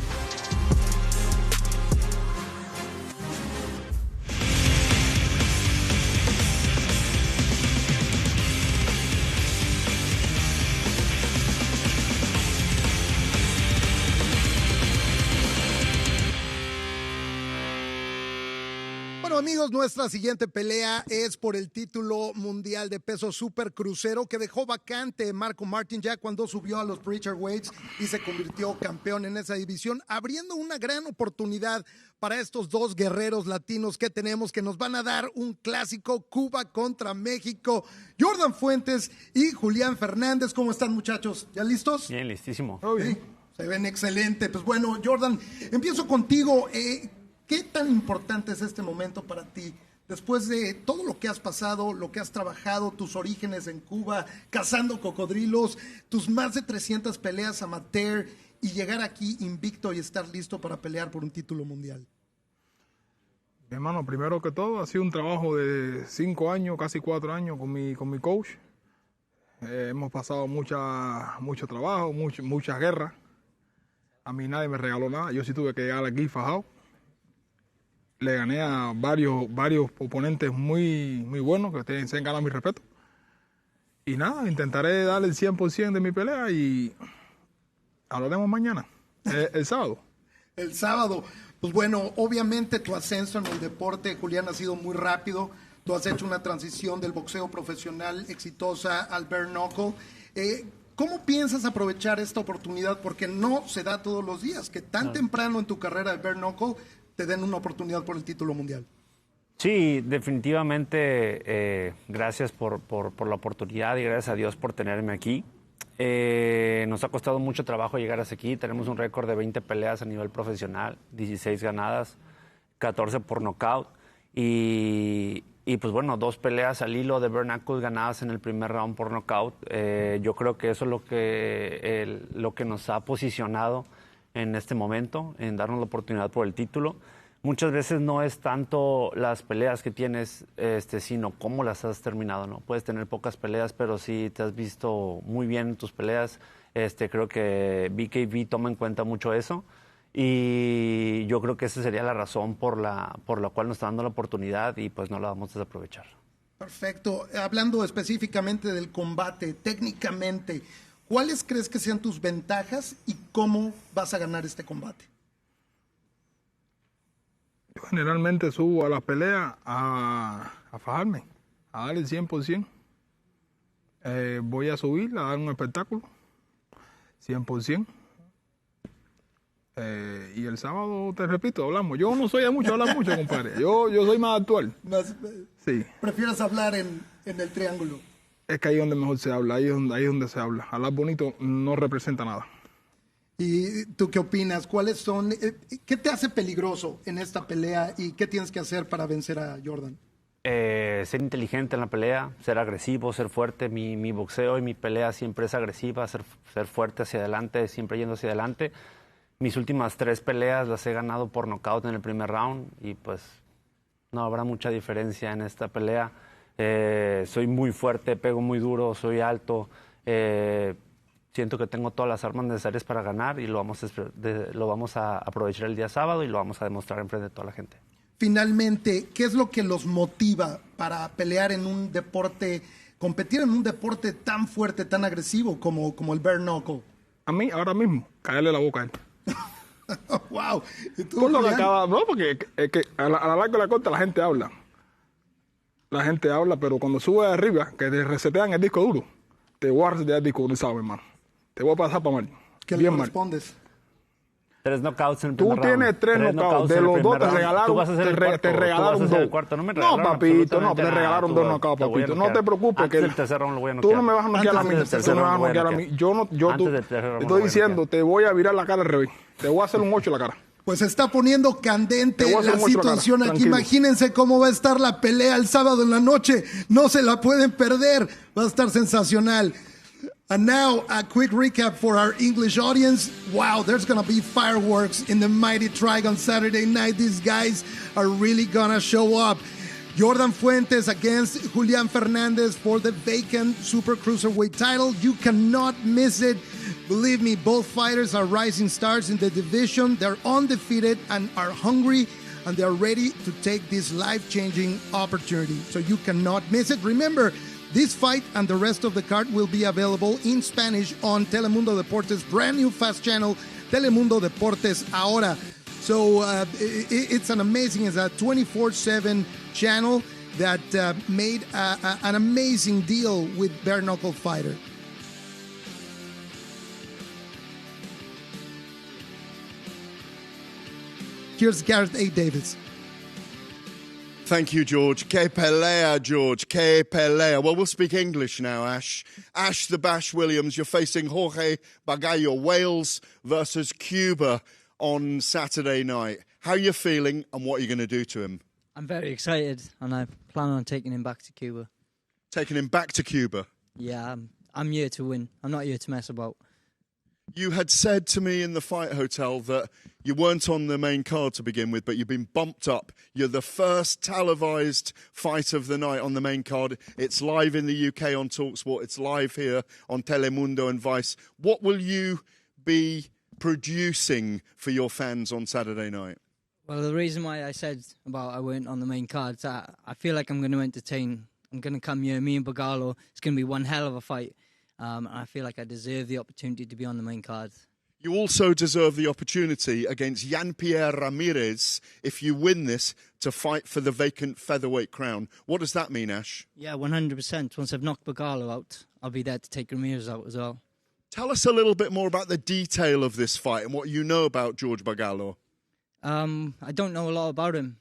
Bueno, amigos, nuestra siguiente pelea es por el título mundial de peso super crucero que dejó vacante Marco Martin ya cuando subió a los Weights y se convirtió campeón en esa división, abriendo una gran oportunidad para estos dos guerreros latinos que tenemos, que nos van a dar un clásico, Cuba contra México. Jordan Fuentes y Julián Fernández, ¿cómo están, muchachos? ¿Ya listos? Bien, listísimo. Sí, se ven excelente. Pues bueno, Jordan, empiezo contigo. ¿Qué tan importante es este momento para ti? Después de todo lo que has pasado, lo que has trabajado, tus orígenes en Cuba, cazando cocodrilos, tus más de 300 peleas amateur y llegar aquí invicto y estar listo para pelear por un título mundial. Mi hermano, primero que todo, ha sido un trabajo de 5 años, casi 4 años con mi coach. Hemos pasado mucho trabajo, muchas guerras. A mí nadie me regaló nada. Yo sí tuve que llegar aquí fajado. Le gané a varios oponentes muy buenos que se han ganado mi respeto. Y nada, intentaré darle el 100% de mi pelea y hablaremos mañana, el sábado. El sábado. Pues bueno, obviamente tu ascenso en el deporte, Julián, ha sido muy rápido. Tú has hecho una transición del boxeo profesional exitosa al bare knuckle. ¿Cómo piensas aprovechar esta oportunidad? Porque no se da todos los días, que tan temprano en tu carrera de bare knuckle te den una oportunidad por el título mundial. Sí, definitivamente, gracias por la oportunidad y gracias a Dios por tenerme aquí. Nos ha costado mucho trabajo llegar hasta aquí. Tenemos un récord de 20 peleas a nivel profesional, 16 ganadas, 14 por nocaut. Y pues bueno, 2 peleas al hilo de bare knuckle ganadas en el primer round por nocaut. Yo creo que eso es lo que nos ha posicionado en este momento, en darnos la oportunidad por el título. Muchas veces no es tanto las peleas que tienes, sino cómo las has terminado, ¿no? Puedes tener pocas peleas, pero si te has visto muy bien en tus peleas, creo que BKB toma en cuenta mucho eso. Y yo creo que esa sería la razón por la cual nos está dando la oportunidad y pues no la vamos a desaprovechar. Perfecto. Hablando específicamente del combate, técnicamente, ¿cuáles crees que sean tus ventajas y cómo vas a ganar este combate? Yo generalmente subo a la pelea a fajarme, a dar el 100%. Voy a subir, a dar un espectáculo, 100%. Y el sábado, te repito, hablamos. Yo no soy de mucho hablar mucho, compadre. Yo soy más actual. Sí. ¿Prefieres hablar en el triángulo? Es que ahí es donde mejor se habla, ahí es donde se habla. Hablar bonito no representa nada. ¿Y tú qué opinas? ¿Cuáles son? ¿Qué te hace peligroso en esta pelea y qué tienes que hacer para vencer a Jordan? Ser inteligente en la pelea, ser agresivo, ser fuerte. Mi boxeo y mi pelea siempre es agresiva, ser fuerte hacia adelante, siempre yendo hacia adelante. Mis últimas 3 peleas las he ganado por nocaut en el primer round y pues no habrá mucha diferencia en esta pelea. Soy muy fuerte, pego muy duro, soy alto. Siento que tengo todas las armas necesarias para ganar y lo vamos a aprovechar el día sábado y lo vamos a demostrar enfrente de toda la gente. Finalmente, ¿qué es lo que los motiva para pelear en un deporte, competir en un deporte tan fuerte, tan agresivo como el bare knuckle? A mí, ahora mismo, caerle la boca a él. ¡Wow! Por lo que acaba, no, porque es que a la larga de la corta la gente habla. La gente habla, pero cuando sube arriba, que te resetean el disco duro, te voy a resetear el disco duro, ¿sabes, hermano? Te voy a pasar para mal. ¿Qué le respondes? 3 knockouts en el primer round. Tú tienes 3 knockouts. De los 2 te regalaron. Tú vas a hacer el cuarto. Te regalaron 2. No, papito, no, te regalaron 2 knockouts, papito. No te preocupes. Que el tercer round lo voy a noquear. Tú no me vas a noquear a mí. Tú no me vas a noquear a mí. Yo te estoy diciendo, te voy a virar la cara al revés. Te voy a hacer un 8 en la cara. Pues se está poniendo candente la situación aquí. Imagínense cómo va a estar la pelea el sábado en la noche. No se la pueden perder. Va a estar sensacional. And now, a quick recap for our English audience. Wow, there's going to be fireworks in the Mighty Trigon Saturday night. These guys are really going to show up. Jordan Fuentes against Julián Fernández for the vacant Super Cruiserweight title. You cannot miss it. Believe me, both fighters are rising stars in the division. They're undefeated and are hungry, and they're ready to take this life-changing opportunity. So you cannot miss it. Remember, this fight and the rest of the card will be available in Spanish on Telemundo Deportes' brand new fast channel, Telemundo Deportes Ahora. So it's an amazing, it's a 24/7 channel that made an amazing deal with Bare Knuckle Fighter. Here's Gareth A. Davis. Thank you, George. Que pelea, George. Que pelea. Well, we'll speak English now, Ash. Ash the Bash Williams, you're facing Jorge Bagallo, Wales versus Cuba on Saturday night. How are you feeling and what are you going to do to him? I'm very excited and I plan on taking him back to Cuba. Taking him back to Cuba? Yeah, I'm here to win. I'm not here to mess about. You had said to me in the fight hotel that you weren't on the main card to begin with, but you've been bumped up. You're the first televised fight of the night on the main card. It's live in the UK on TalkSport. It's live here on Telemundo and Vice. What will you be producing for your fans on Saturday night? Well, the reason why I said about I weren't on the main card is I feel like I'm going to entertain. I'm going to come here, me and Bagallo. It's going to be one hell of a fight. And I feel like I deserve the opportunity to be on the main card. You also deserve the opportunity against Jean-Pierre Ramirez, if you win this, to fight for the vacant featherweight crown. What does that mean, Ash? Yeah, 100%. Once I've knocked Bagallo out, I'll be there to take Ramirez out as well. Tell us a little bit more about the detail of this fight and what you know about George Bagallo. I don't know a lot about him.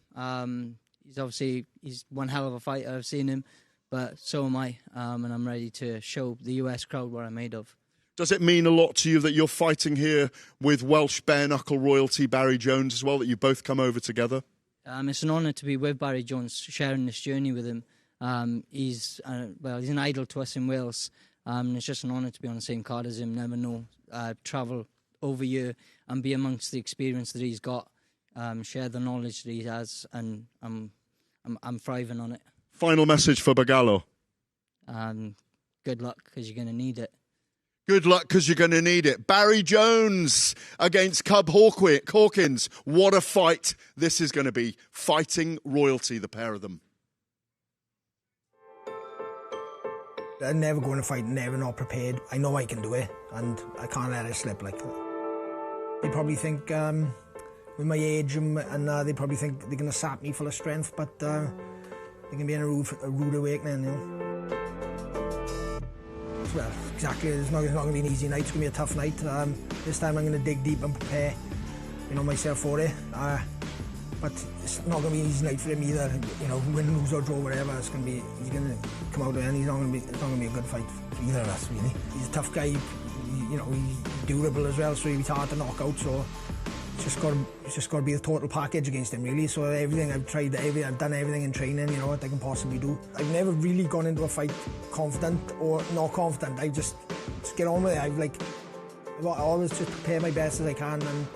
He's one hell of a fighter. I've seen him. But so am I, and I'm ready to show the US crowd what I'm made of. Does it mean a lot to you that you're fighting here with Welsh bare knuckle royalty Barry Jones as well, that you both come over together? It's an honour to be with Barry Jones, sharing this journey with him. He's an idol to us in Wales. It's just an honour to be on the same card as him. Never know, travel over here and be amongst the experience that he's got, share the knowledge that he has, and I'm thriving on it. Final message for Bagallo. Good luck, because you're going to need it. Good luck, because you're going to need it. Barry Jones against Cub Hawkins. What a fight this is going to be. Fighting royalty, the pair of them. I'm never going to fight, never not prepared. I know I can do it, and I can't let it slip like that. They probably think, with my age, and they probably think they're going to sap me full of strength, but they can be in a rude awakening, you know. Well, exactly, it's not going to be an easy night, it's going to be a tough night. This time I'm going to dig deep and prepare, myself for it. But it's not going to be an easy night for him either. Win, lose or draw, whatever. He's going to come out there and it's not going to be a good fight for either of us, really. He's a tough guy, he's durable as well, so he's hard to knock out, so it's just got to be a total package against him, really. So everything I've tried, I've done everything in training, what I can possibly do. I've never really gone into a fight confident or not confident. I just get on with it. I always just prepare my best as I can, and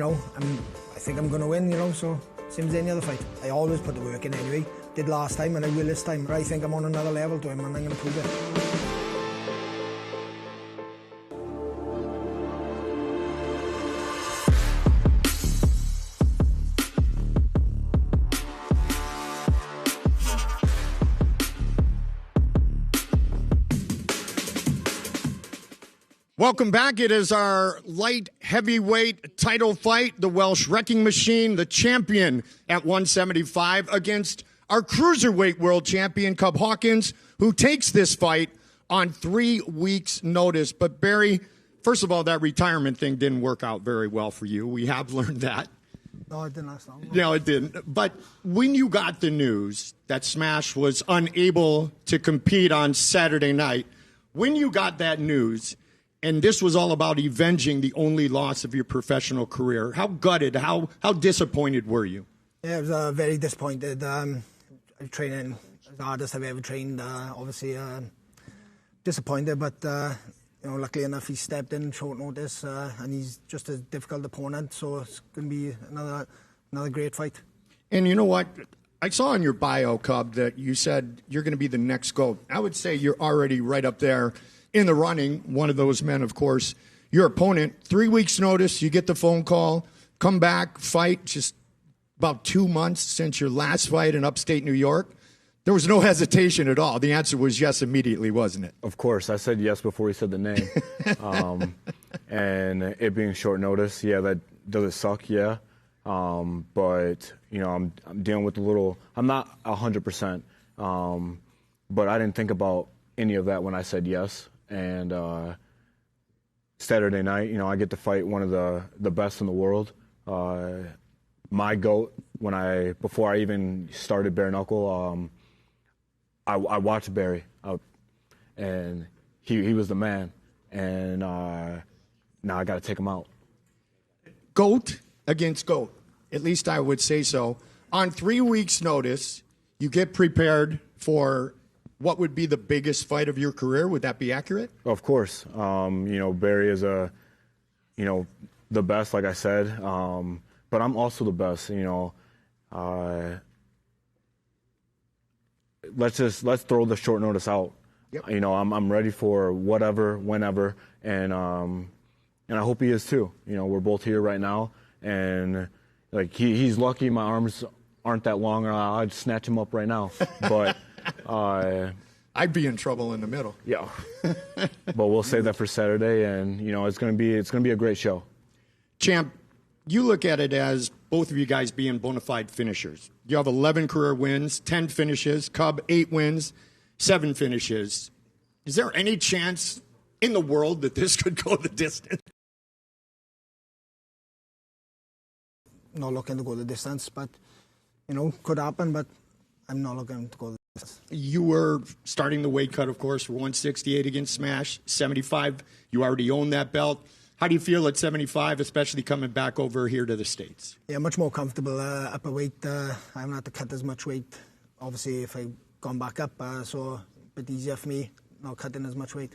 I think I'm going to win, so same as any other fight. I always put the work in anyway. Did last time and I will this time, but I think I'm on another level to him and I'm going to prove it. Welcome back. It is our light heavyweight title fight. The Welsh Wrecking Machine, the champion at 175, against our cruiserweight world champion, Cub Hawkins, who takes this fight on 3 weeks' notice. But, Barry, first of all, that retirement thing didn't work out very well for you. We have learned that. No, it didn't last long. No, it didn't. But when you got the news that Smash was unable to compete on Saturday night, when you got that news, and this was all about avenging the only loss of your professional career, how gutted, how disappointed were you? Yeah, I was very disappointed. I'm training as hard as I've ever trained. Obviously, disappointed, but luckily enough, he stepped in short notice, and he's just a difficult opponent. So it's going to be another great fight. And you know what? I saw in your bio, Cub, that you said you're going to be the next GOAT. I would say you're already right up there in the running. One of those men, of course, your opponent. 3 weeks' notice, you get the phone call, come back, fight. Just about 2 months since your last fight in upstate New York. There was no hesitation at all. The answer was yes immediately, wasn't it? Of course. I said yes before he said the name. And it being short notice, yeah, that does it suck, yeah. But I'm dealing with a little. I'm not 100%, but I didn't think about any of that when I said yes. And Saturday night, I get to fight one of the best in the world. My GOAT. Before I even started bare knuckle, I watched Barry out, and he was the man. And now I got to take him out. GOAT against GOAT. At least I would say so. On 3 weeks' notice, you get prepared for what would be the biggest fight of your career. Would that be accurate? Of course. Barry is the best, like I said. But I'm also the best. Let's throw the short notice out. Yep. I'm ready for whatever, whenever, and I hope he is too. We're both here right now, and he's lucky my arms aren't that long, or I'd snatch him up right now. But I'd be in trouble in the middle. Yeah. But we'll save that for Saturday, and it's gonna be a great show. Champ, you look at it as both of you guys being bona fide finishers. You have 11 career wins, 10 finishes. Cub, 8 wins, 7 finishes. Is there any chance in the world that this could go the distance? Not looking to go the distance, but, could happen, but I'm not looking to go the distance. You were starting the weight cut, of course, for 168 against Smash, 75. You already own that belt. How do you feel at 75, especially coming back over here to the States? Yeah, much more comfortable upper weight. I haven't had to cut as much weight, obviously, if I've gone back up, so a bit easier for me, not cutting as much weight.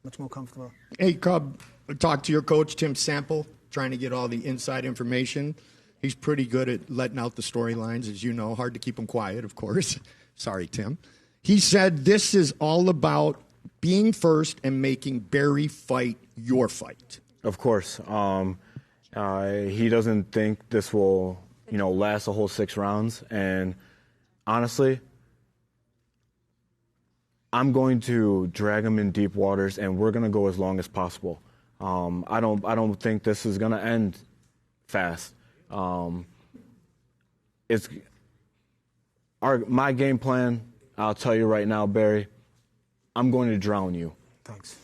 Much more comfortable. Hey, Cub, talk to your coach, Tim Sample, trying to get all the inside information. He's pretty good at letting out the storylines, as you know. Hard to keep him quiet, of course. Sorry, Tim. He said this is all about being first and making Barry fight your fight. Of course. He doesn't think this will, last a whole 6 rounds. And honestly, I'm going to drag him in deep waters, and we're going to go as long as possible. I don't think this is going to end fast. My game plan, I'll tell you right now, Barry, I'm going to drown you. Thanks.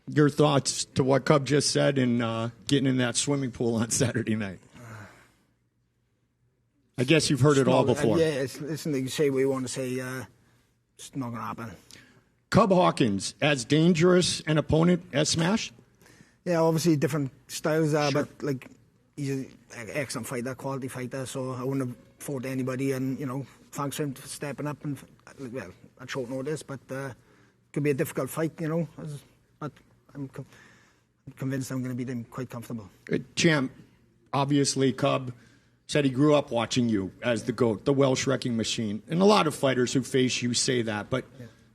Your thoughts to what Cub just said and getting in that swimming pool on Saturday night? I guess you've heard it all before. Yeah, listen, you say what you want to say. It's not going to happen. Cub Hawkins, as dangerous an opponent as Smash? Yeah, obviously different styles, Sure. but he's an excellent fighter, quality fighter, so I wouldn't have fought anybody, and, thanks for him for stepping up and, at short notice, but it could be a difficult fight, but I'm convinced I'm going to beat him quite comfortable. Champ, obviously Cub said he grew up watching you as the GOAT, the Welsh wrecking machine. And a lot of fighters who face you say that. But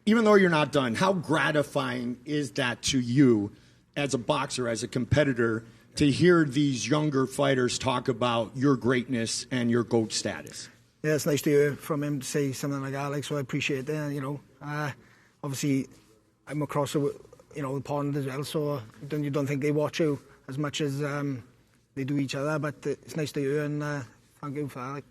even though you're not done, how gratifying is that to you as a boxer, as a competitor, to hear these younger fighters talk about your greatness and your GOAT status? Yeah, it's nice to hear from him to say something like that, so I appreciate that. Obviously, I'm across the pond as well, so you don't think they watch you as much as they do each other, but it's nice to hear, and thank you for that.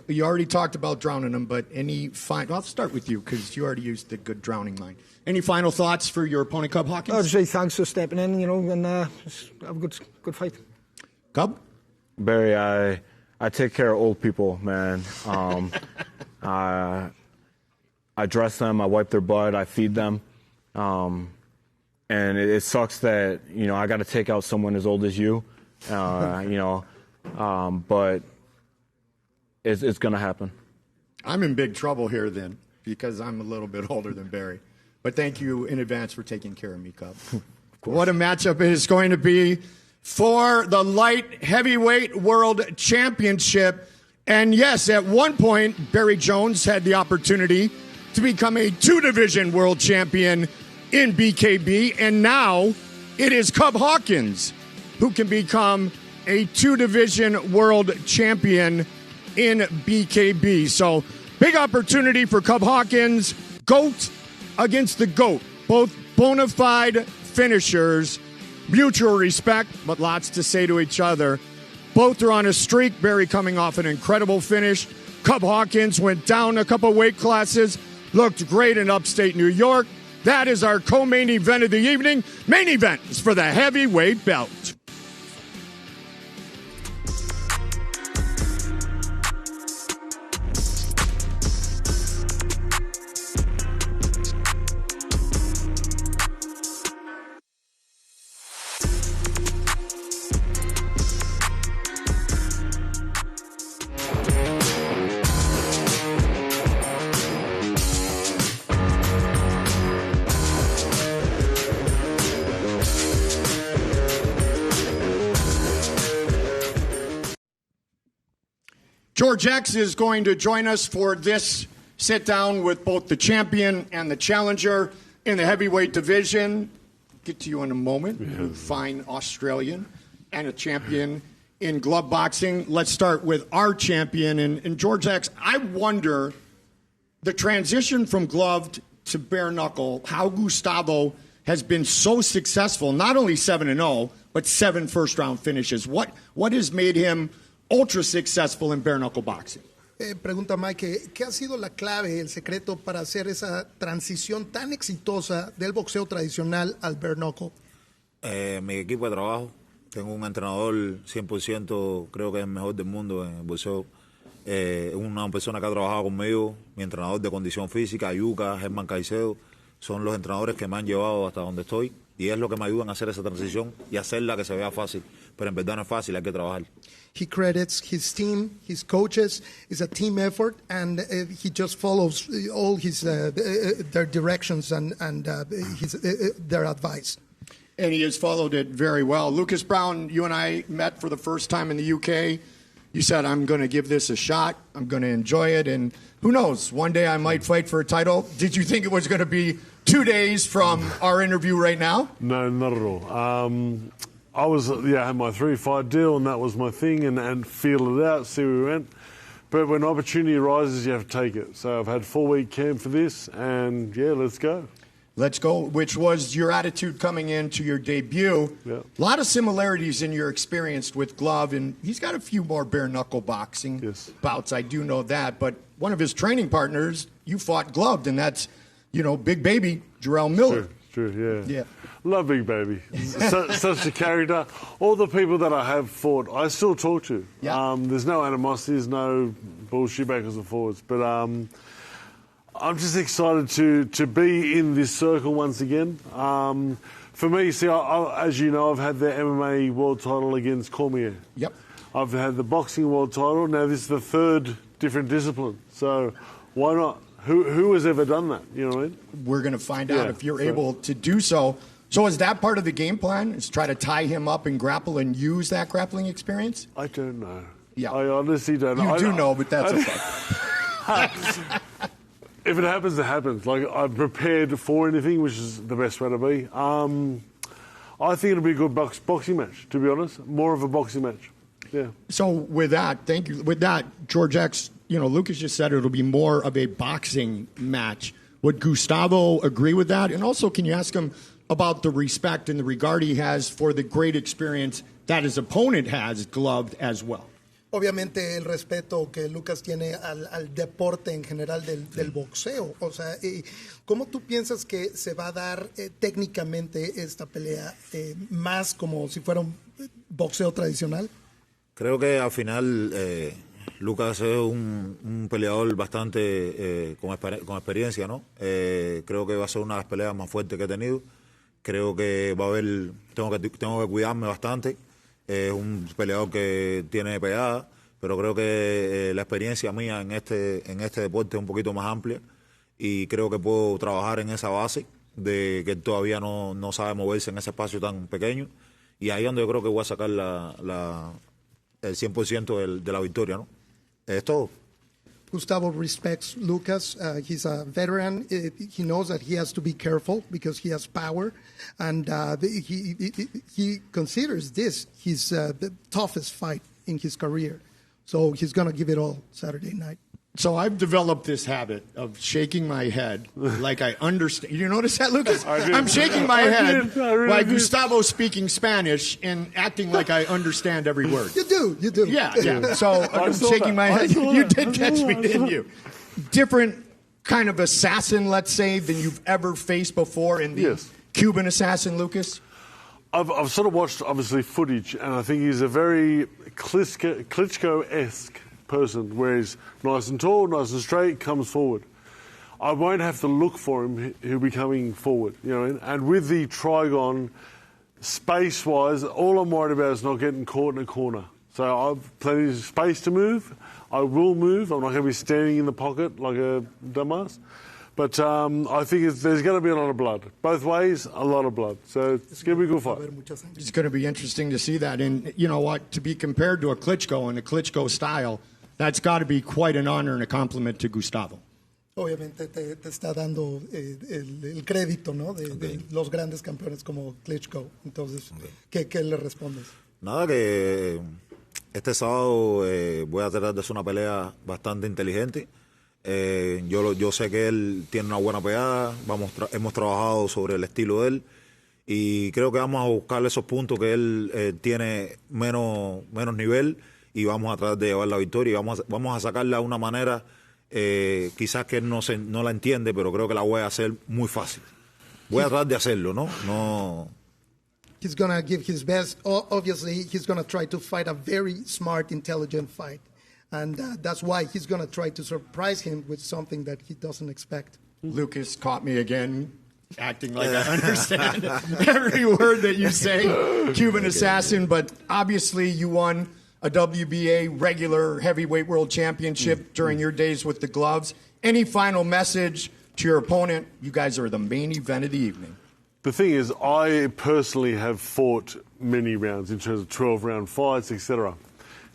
You already talked about drowning them, but I'll start with you because you already used the good drowning line. Any final thoughts for your opponent, Cub Hawkins? I'll just say thanks for stepping in, and just have a good fight. Cub? Barry, I take care of old people, man. I dress them, I wipe their butt, I feed them. And it sucks that, I got to take out someone as old as you, but it's going to happen. I'm in big trouble here then because I'm a little bit older than Barry. But thank you in advance for taking care of me, Cub. What a matchup it is going to be for the light heavyweight world championship. And yes, at one point, Barry Jones had the opportunity to become a 2-division world champion in BKB. And now it is Cub Hawkins who can become a 2-division world champion in BKB. So big opportunity for Cub Hawkins. GOAT against the GOAT. Both bona fide finishers. Mutual respect, but lots to say to each other. Both are on a streak. Barry coming off an incredible finish. Cub Hawkins went down a couple weight classes. Looked great in upstate New York. That is our co-main event of the evening. Main event is for the heavyweight belt. George X is going to join us for this sit-down with both the champion and the challenger in the heavyweight division. Get to you in a moment. Yeah. Fine Australian and a champion in glove boxing. Let's start with our champion. And George X, I wonder, the transition from gloved to bare knuckle, how Gustavo has been so successful, not only 7-0, but 7 first-round finishes. What has made him ultra successful in bare knuckle boxing? Pregunta Mike, ¿qué ha sido la clave, el secreto para hacer esa transición tan exitosa del boxeo tradicional al bare knuckle? Mi equipo de trabajo. Tengo un entrenador 100%, creo que es el mejor del mundo en el boxeo. Una persona que ha trabajado conmigo, mi entrenador de condición física, Yuka, Germán Caicedo, son los entrenadores que me han llevado hasta donde estoy y es lo que me ayudan a hacer esa transición y hacerla que se vea fácil. Pero en verdad no es fácil, hay que trabajar. He credits his team, his coaches. It's a team effort, and he just follows all his their directions and their advice. And he has followed it very well. Lucas Brown, you and I met for the first time in the UK. You said, I'm going to give this a shot. I'm going to enjoy it. And who knows, one day I might fight for a title. Did you think it was going to be 2 days from our interview right now? No, not at all. I had my 3-fight deal, and that was my thing, and feel it out, see where we went. But when opportunity arises, you have to take it. So I've had 4-week camp for this, and yeah, let's go. Let's go, which was your attitude coming into your debut. Yeah. A lot of similarities in your experience with Glove, and he's got a few more bare-knuckle boxing bouts, I do know that. But one of his training partners, you fought gloved, and that's, Big Baby, Jarrell Miller. True, yeah. Yeah. Love Big Baby. Such a character. All the people that I have fought, I still talk to. Yeah. There's no animosity, there's no bullshit backwards and forwards. But I'm just excited to be in this circle once again. For me, see, as you know, I've had the MMA world title against Cormier. Yep. I've had the boxing world title. Now this is the third different discipline. So why not? Who has ever done that? You know what I mean? We're going to find out if you're able to do so. So is that part of the game plan, is try to tie him up and grapple and use that grappling experience? I don't know. Yeah. I honestly don't know. You do know, but that's okay. If it happens, it happens. Like, I'm prepared for anything, which is the best way to be. I think it'll be a good boxing match, to be honest. More of a boxing match. Yeah. So with that, thank you. With that, George X, Lucas just said it'll be more of a boxing match. Would Gustavo agree with that? And also, can you ask him about the respect and the regard he has for the great experience that his opponent has gloved as well? Obviamente el respeto que Lucas tiene al deporte en general del boxeo. O sea, ¿cómo tú piensas que se va a dar técnicamente esta pelea más como si fuera un boxeo tradicional? Creo que al final Lucas es un peleador bastante con experiencia, ¿no? Creo que va a ser una de las peleas más fuertes que he tenido. Creo que va a haber, tengo que cuidarme bastante. Es un peleador que tiene pegada, pero creo que la experiencia mía en este deporte es un poquito más amplia y creo que puedo trabajar en esa base de que él todavía no sabe moverse en ese espacio tan pequeño y ahí es donde yo creo que voy a sacar el 100% de la victoria, ¿no? Es todo. Gustavo respects Lucas. He's a veteran. He knows that he has to be careful because he has power, and he considers this his the toughest fight in his career. So he's going to give it all Saturday night. So I've developed this habit of shaking my head like I understand. You notice that, Lucas? I'm shaking my head like Gustavo's speaking Spanish and acting like I understand every word. You do. Yeah. So I'm shaking my head. You did catch me, didn't you? Different kind of assassin, let's say, than you've ever faced before in the Cuban assassin, Lucas? I've sort of watched, obviously, footage, and I think he's a very Klitschko-esque person, where he's nice and tall, nice and straight, comes forward. I won't have to look for him; he'll be coming forward. You know, and with the trigon, space-wise, all I'm worried about is not getting caught in a corner. So I've plenty of space to move. I will move. I'm not going to be standing in the pocket like a dumbass. But I think there's going to be a lot of blood. Both ways, a lot of blood. So it's going to be a good fight. It's going to be interesting to see that. And you know what? To be compared to a Klitschko and a Klitschko style, that's got to be quite an honor and a compliment to Gustavo. Obviamente te está dando el crédito, ¿no? De los grandes campeones como Klitschko. Entonces, ¿qué le respondes? Nada, que este sábado voy a tratar de hacer una pelea bastante inteligente. Yo sé que él tiene una buena pegada, hemos trabajado sobre el estilo de él y creo que vamos a buscar esos puntos que él tiene menos nivel y vamos a tratar de llevar la victoria y vamos a sacarla de una manera quizás que él no la entiende, pero creo que la voy a hacer muy fácil. Voy a tratar de hacerlo, ¿no? He's going to give his best. Obviously, he's going to try to fight a very smart, intelligent fight. And that's why he's going to try to surprise him with something that he doesn't expect. Lucas caught me again, acting like I understand every word that you say, Cuban assassin. But obviously you won a WBA regular heavyweight world championship during your days with the gloves. Any final message to your opponent? You guys are the main event of the evening. The thing is, I personally have fought many rounds in terms of 12-round fights, etc.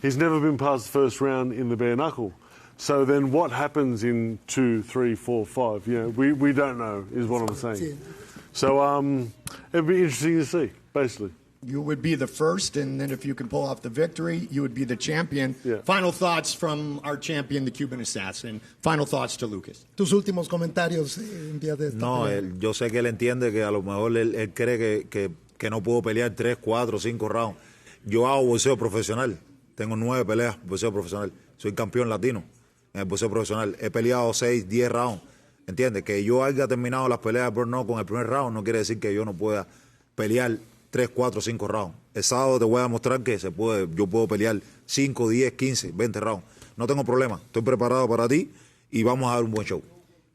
He's never been past the first round in the bare knuckle. So then what happens in 2, 3, 4, 5? You know, we don't know, is what I'm saying. So it'd be interesting to see, basically. You would be the first, and then if you can pull off the victory, you would be the champion. Yeah. Final thoughts from our champion, the Cuban assassin. Final thoughts to Lucas. Tus últimos comentarios en día de esta No, yo sé que él entiende que a lo mejor él cree que no puedo pelear 3, 4, 5 rounds. Yo hago boxeo profesional. Tengo 9 peleas boxeo profesional. Soy campeón latino en el boxeo profesional. He peleado 6, 10 rounds. ¿Entiendes? Que yo haya terminado las peleas por no con el primer round no quiere decir que yo no pueda pelear 3, 4, 5 rounds. El sábado te voy a demostrar que yo puedo pelear 5, 10, 15, 20 rounds. No tengo problema. Estoy preparado para ti y vamos a dar un buen show.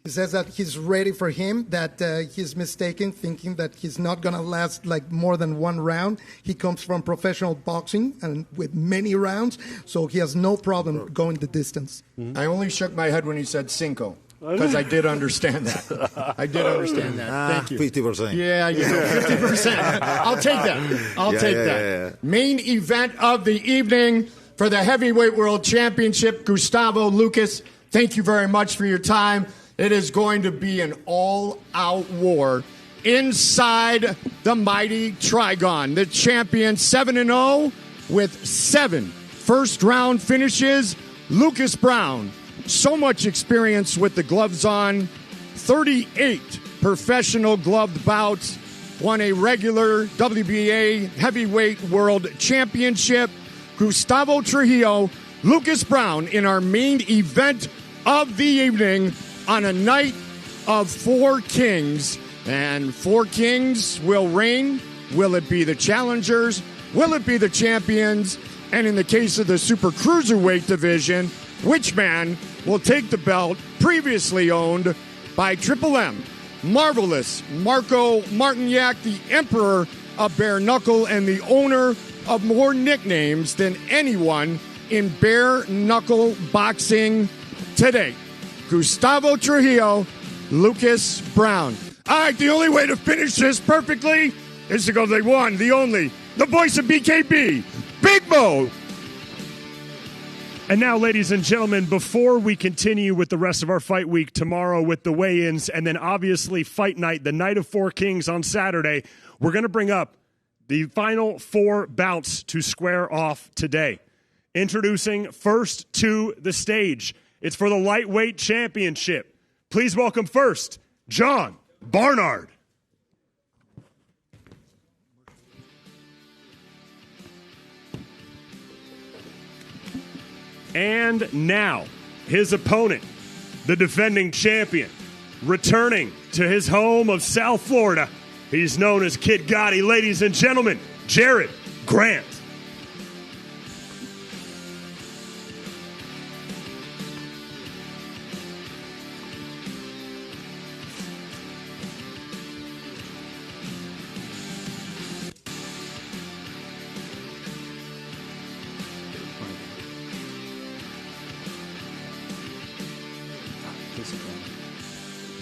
He says that he's ready for him, that he's mistaken, thinking that he's not going to last like more than 1 round. He comes from professional boxing and with many rounds, so he has no problem going the distance. I only shook my head when he said cinco, because I did understand that. I did understand that. Thank you. 50%. Yeah, 50%. I'll take that. I'll take that. Yeah. Main event of the evening for the Heavyweight World Championship, Gustavo, Lucas, thank you very much for your time. It is going to be an all-out war inside the mighty Trigon. The champion 7-0 with 7 first-round finishes. Lucas Brown, so much experience with the gloves on, 38 professional gloved bouts, won a regular WBA Heavyweight World Championship. Gustavo Trujillo, Lucas Brown in our main event of the evening on a night of 4 kings. And 4 kings will reign. Will it be the challengers? Will it be the champions? And in the case of the super cruiserweight division, which man will take the belt previously owned by Triple M? Marvelous Marco Martignac, the emperor of bare knuckle and the owner of more nicknames than anyone in bare knuckle boxing today. Gustavo Trujillo, Lucas Brown. All right, the only way to finish this perfectly is to go the one, the only, the voice of BKB, Big Mo. And now, ladies and gentlemen, before we continue with the rest of our fight week tomorrow with the weigh-ins and then obviously fight night, the night of 4 kings on Saturday, we're going to bring up the final 4 bouts to square off today. Introducing first to the stage, It's for the lightweight championship. Please welcome first, John Barnard. And now, his opponent, the defending champion, returning to his home of South Florida. He's known as Kid Gotti. Ladies and gentlemen, Jared Grant.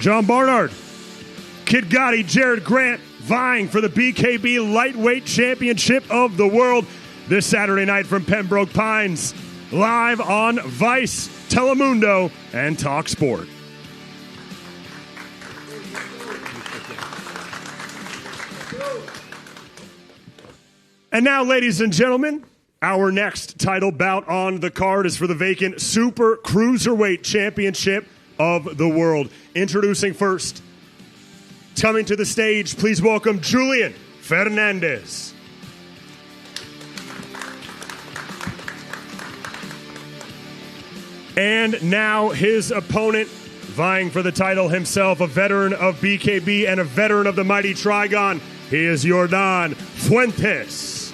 John Barnard, Kid Gotti, Jared Grant vying for the BKB Lightweight Championship of the World this Saturday night from Pembroke Pines, live on Vice, Telemundo, and Talk Sport. And now, ladies and gentlemen, our next title bout on the card is for the vacant Super Cruiserweight Championship of the World. Introducing first, coming to the stage, please welcome Julian Fernandez. And now his opponent, vying for the title himself, a veteran of BKB and a veteran of the mighty Trigon. He is Yordan Fuentes.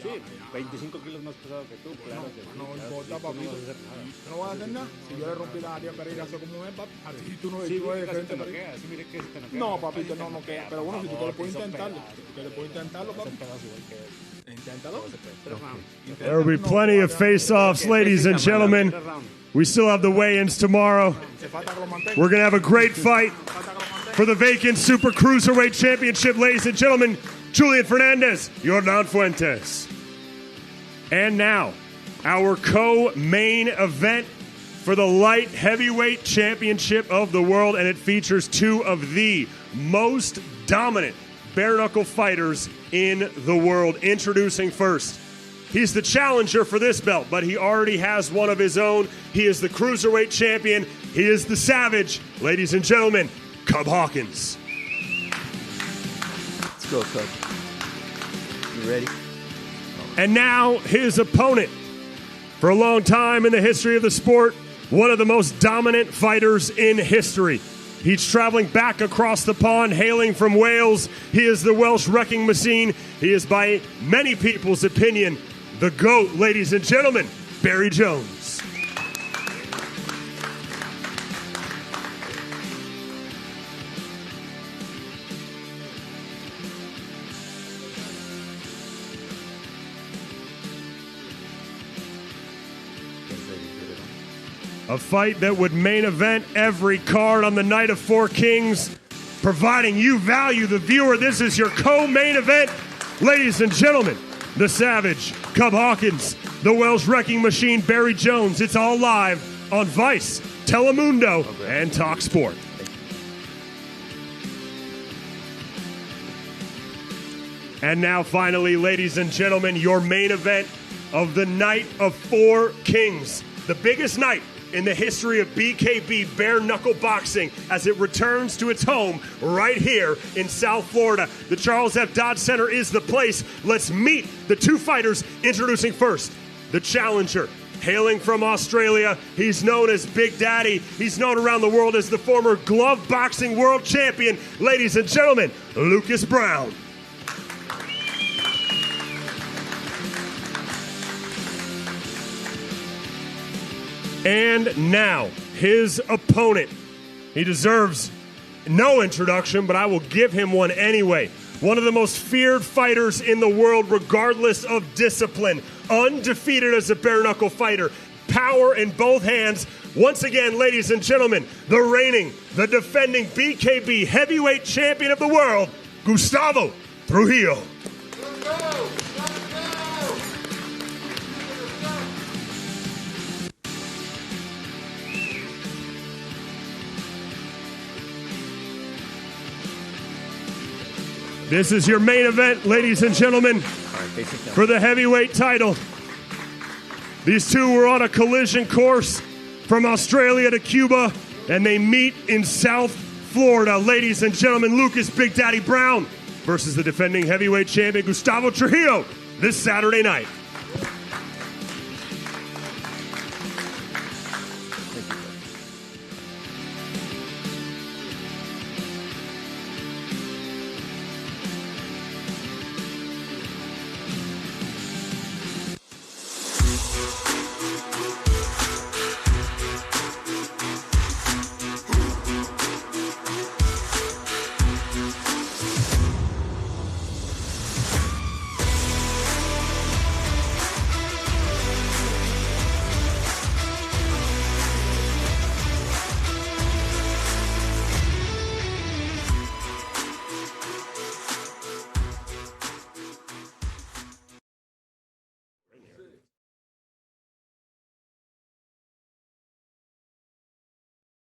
Sí, 25 kilos más pesado que tú, claro. No importa, papito. No voy a hacer nada. Si yo le rompí la área Pereira hace como un mes, papi, a ti tú no sí, eres casi frente. te noquea, sí, mire que te noquea. No, papito, no noquea. Pero bueno, si tú le puedes intentarlo. Si tú le puedes intentarlo, papi. Inténtalo. There will be plenty of face-offs, ladies and gentlemen. We still have the weigh-ins tomorrow. We're going to have a great fight for the vacant Super Cruiserweight Championship, ladies and gentlemen. Julian Fernandez, Yordan Fuentes. And now, our co-main event for the Light Heavyweight Championship of the World, and it features two of the most dominant bare-knuckle fighters in the world. Introducing first, he's the challenger for this belt, but he already has one of his own. He is the Cruiserweight Champion. He is the Savage. Ladies and gentlemen, Cub Hawkins. Let's go, Cub. You ready? And now his opponent. For a long time in the history of the sport, one of the most dominant fighters in history. He's traveling back across the pond, hailing from Wales. He is the Welsh wrecking machine. He is, by many people's opinion, the GOAT, ladies and gentlemen, Barry Jones. A fight that would main event every card on the night of Four Kings, providing you value, the viewer. This is your co-main event. Ladies and gentlemen, the Savage, Cub Hawkins, the Welsh wrecking machine, Barry Jones. It's all live on Vice, Telemundo, and Talk Sport. And now finally, ladies and gentlemen, your main event of the night of Four Kings. The biggest night in the history of BKB bare knuckle boxing as it returns to its home right here in South Florida. The Charles F. Dodge Center is the place. Let's meet the two fighters. Introducing first, the challenger. Hailing from Australia, he's known as Big Daddy. He's known around the world as the former glove boxing world champion. Ladies and gentlemen, Lucas Brown. And now, his opponent. He deserves no introduction, but I will give him one anyway. One of the most feared fighters in the world, regardless of discipline. Undefeated as a bare-knuckle fighter. Power in both hands. Once again, ladies and gentlemen, the reigning, the defending BKB heavyweight champion of the world, Gustavo Trujillo. This is your main event, ladies and gentlemen, for the heavyweight title. These two were on a collision course from Australia to Cuba, and they meet in South Florida. Ladies and gentlemen, Lucas Big Daddy Brown versus the defending heavyweight champion, Gustavo Trujillo, this Saturday night.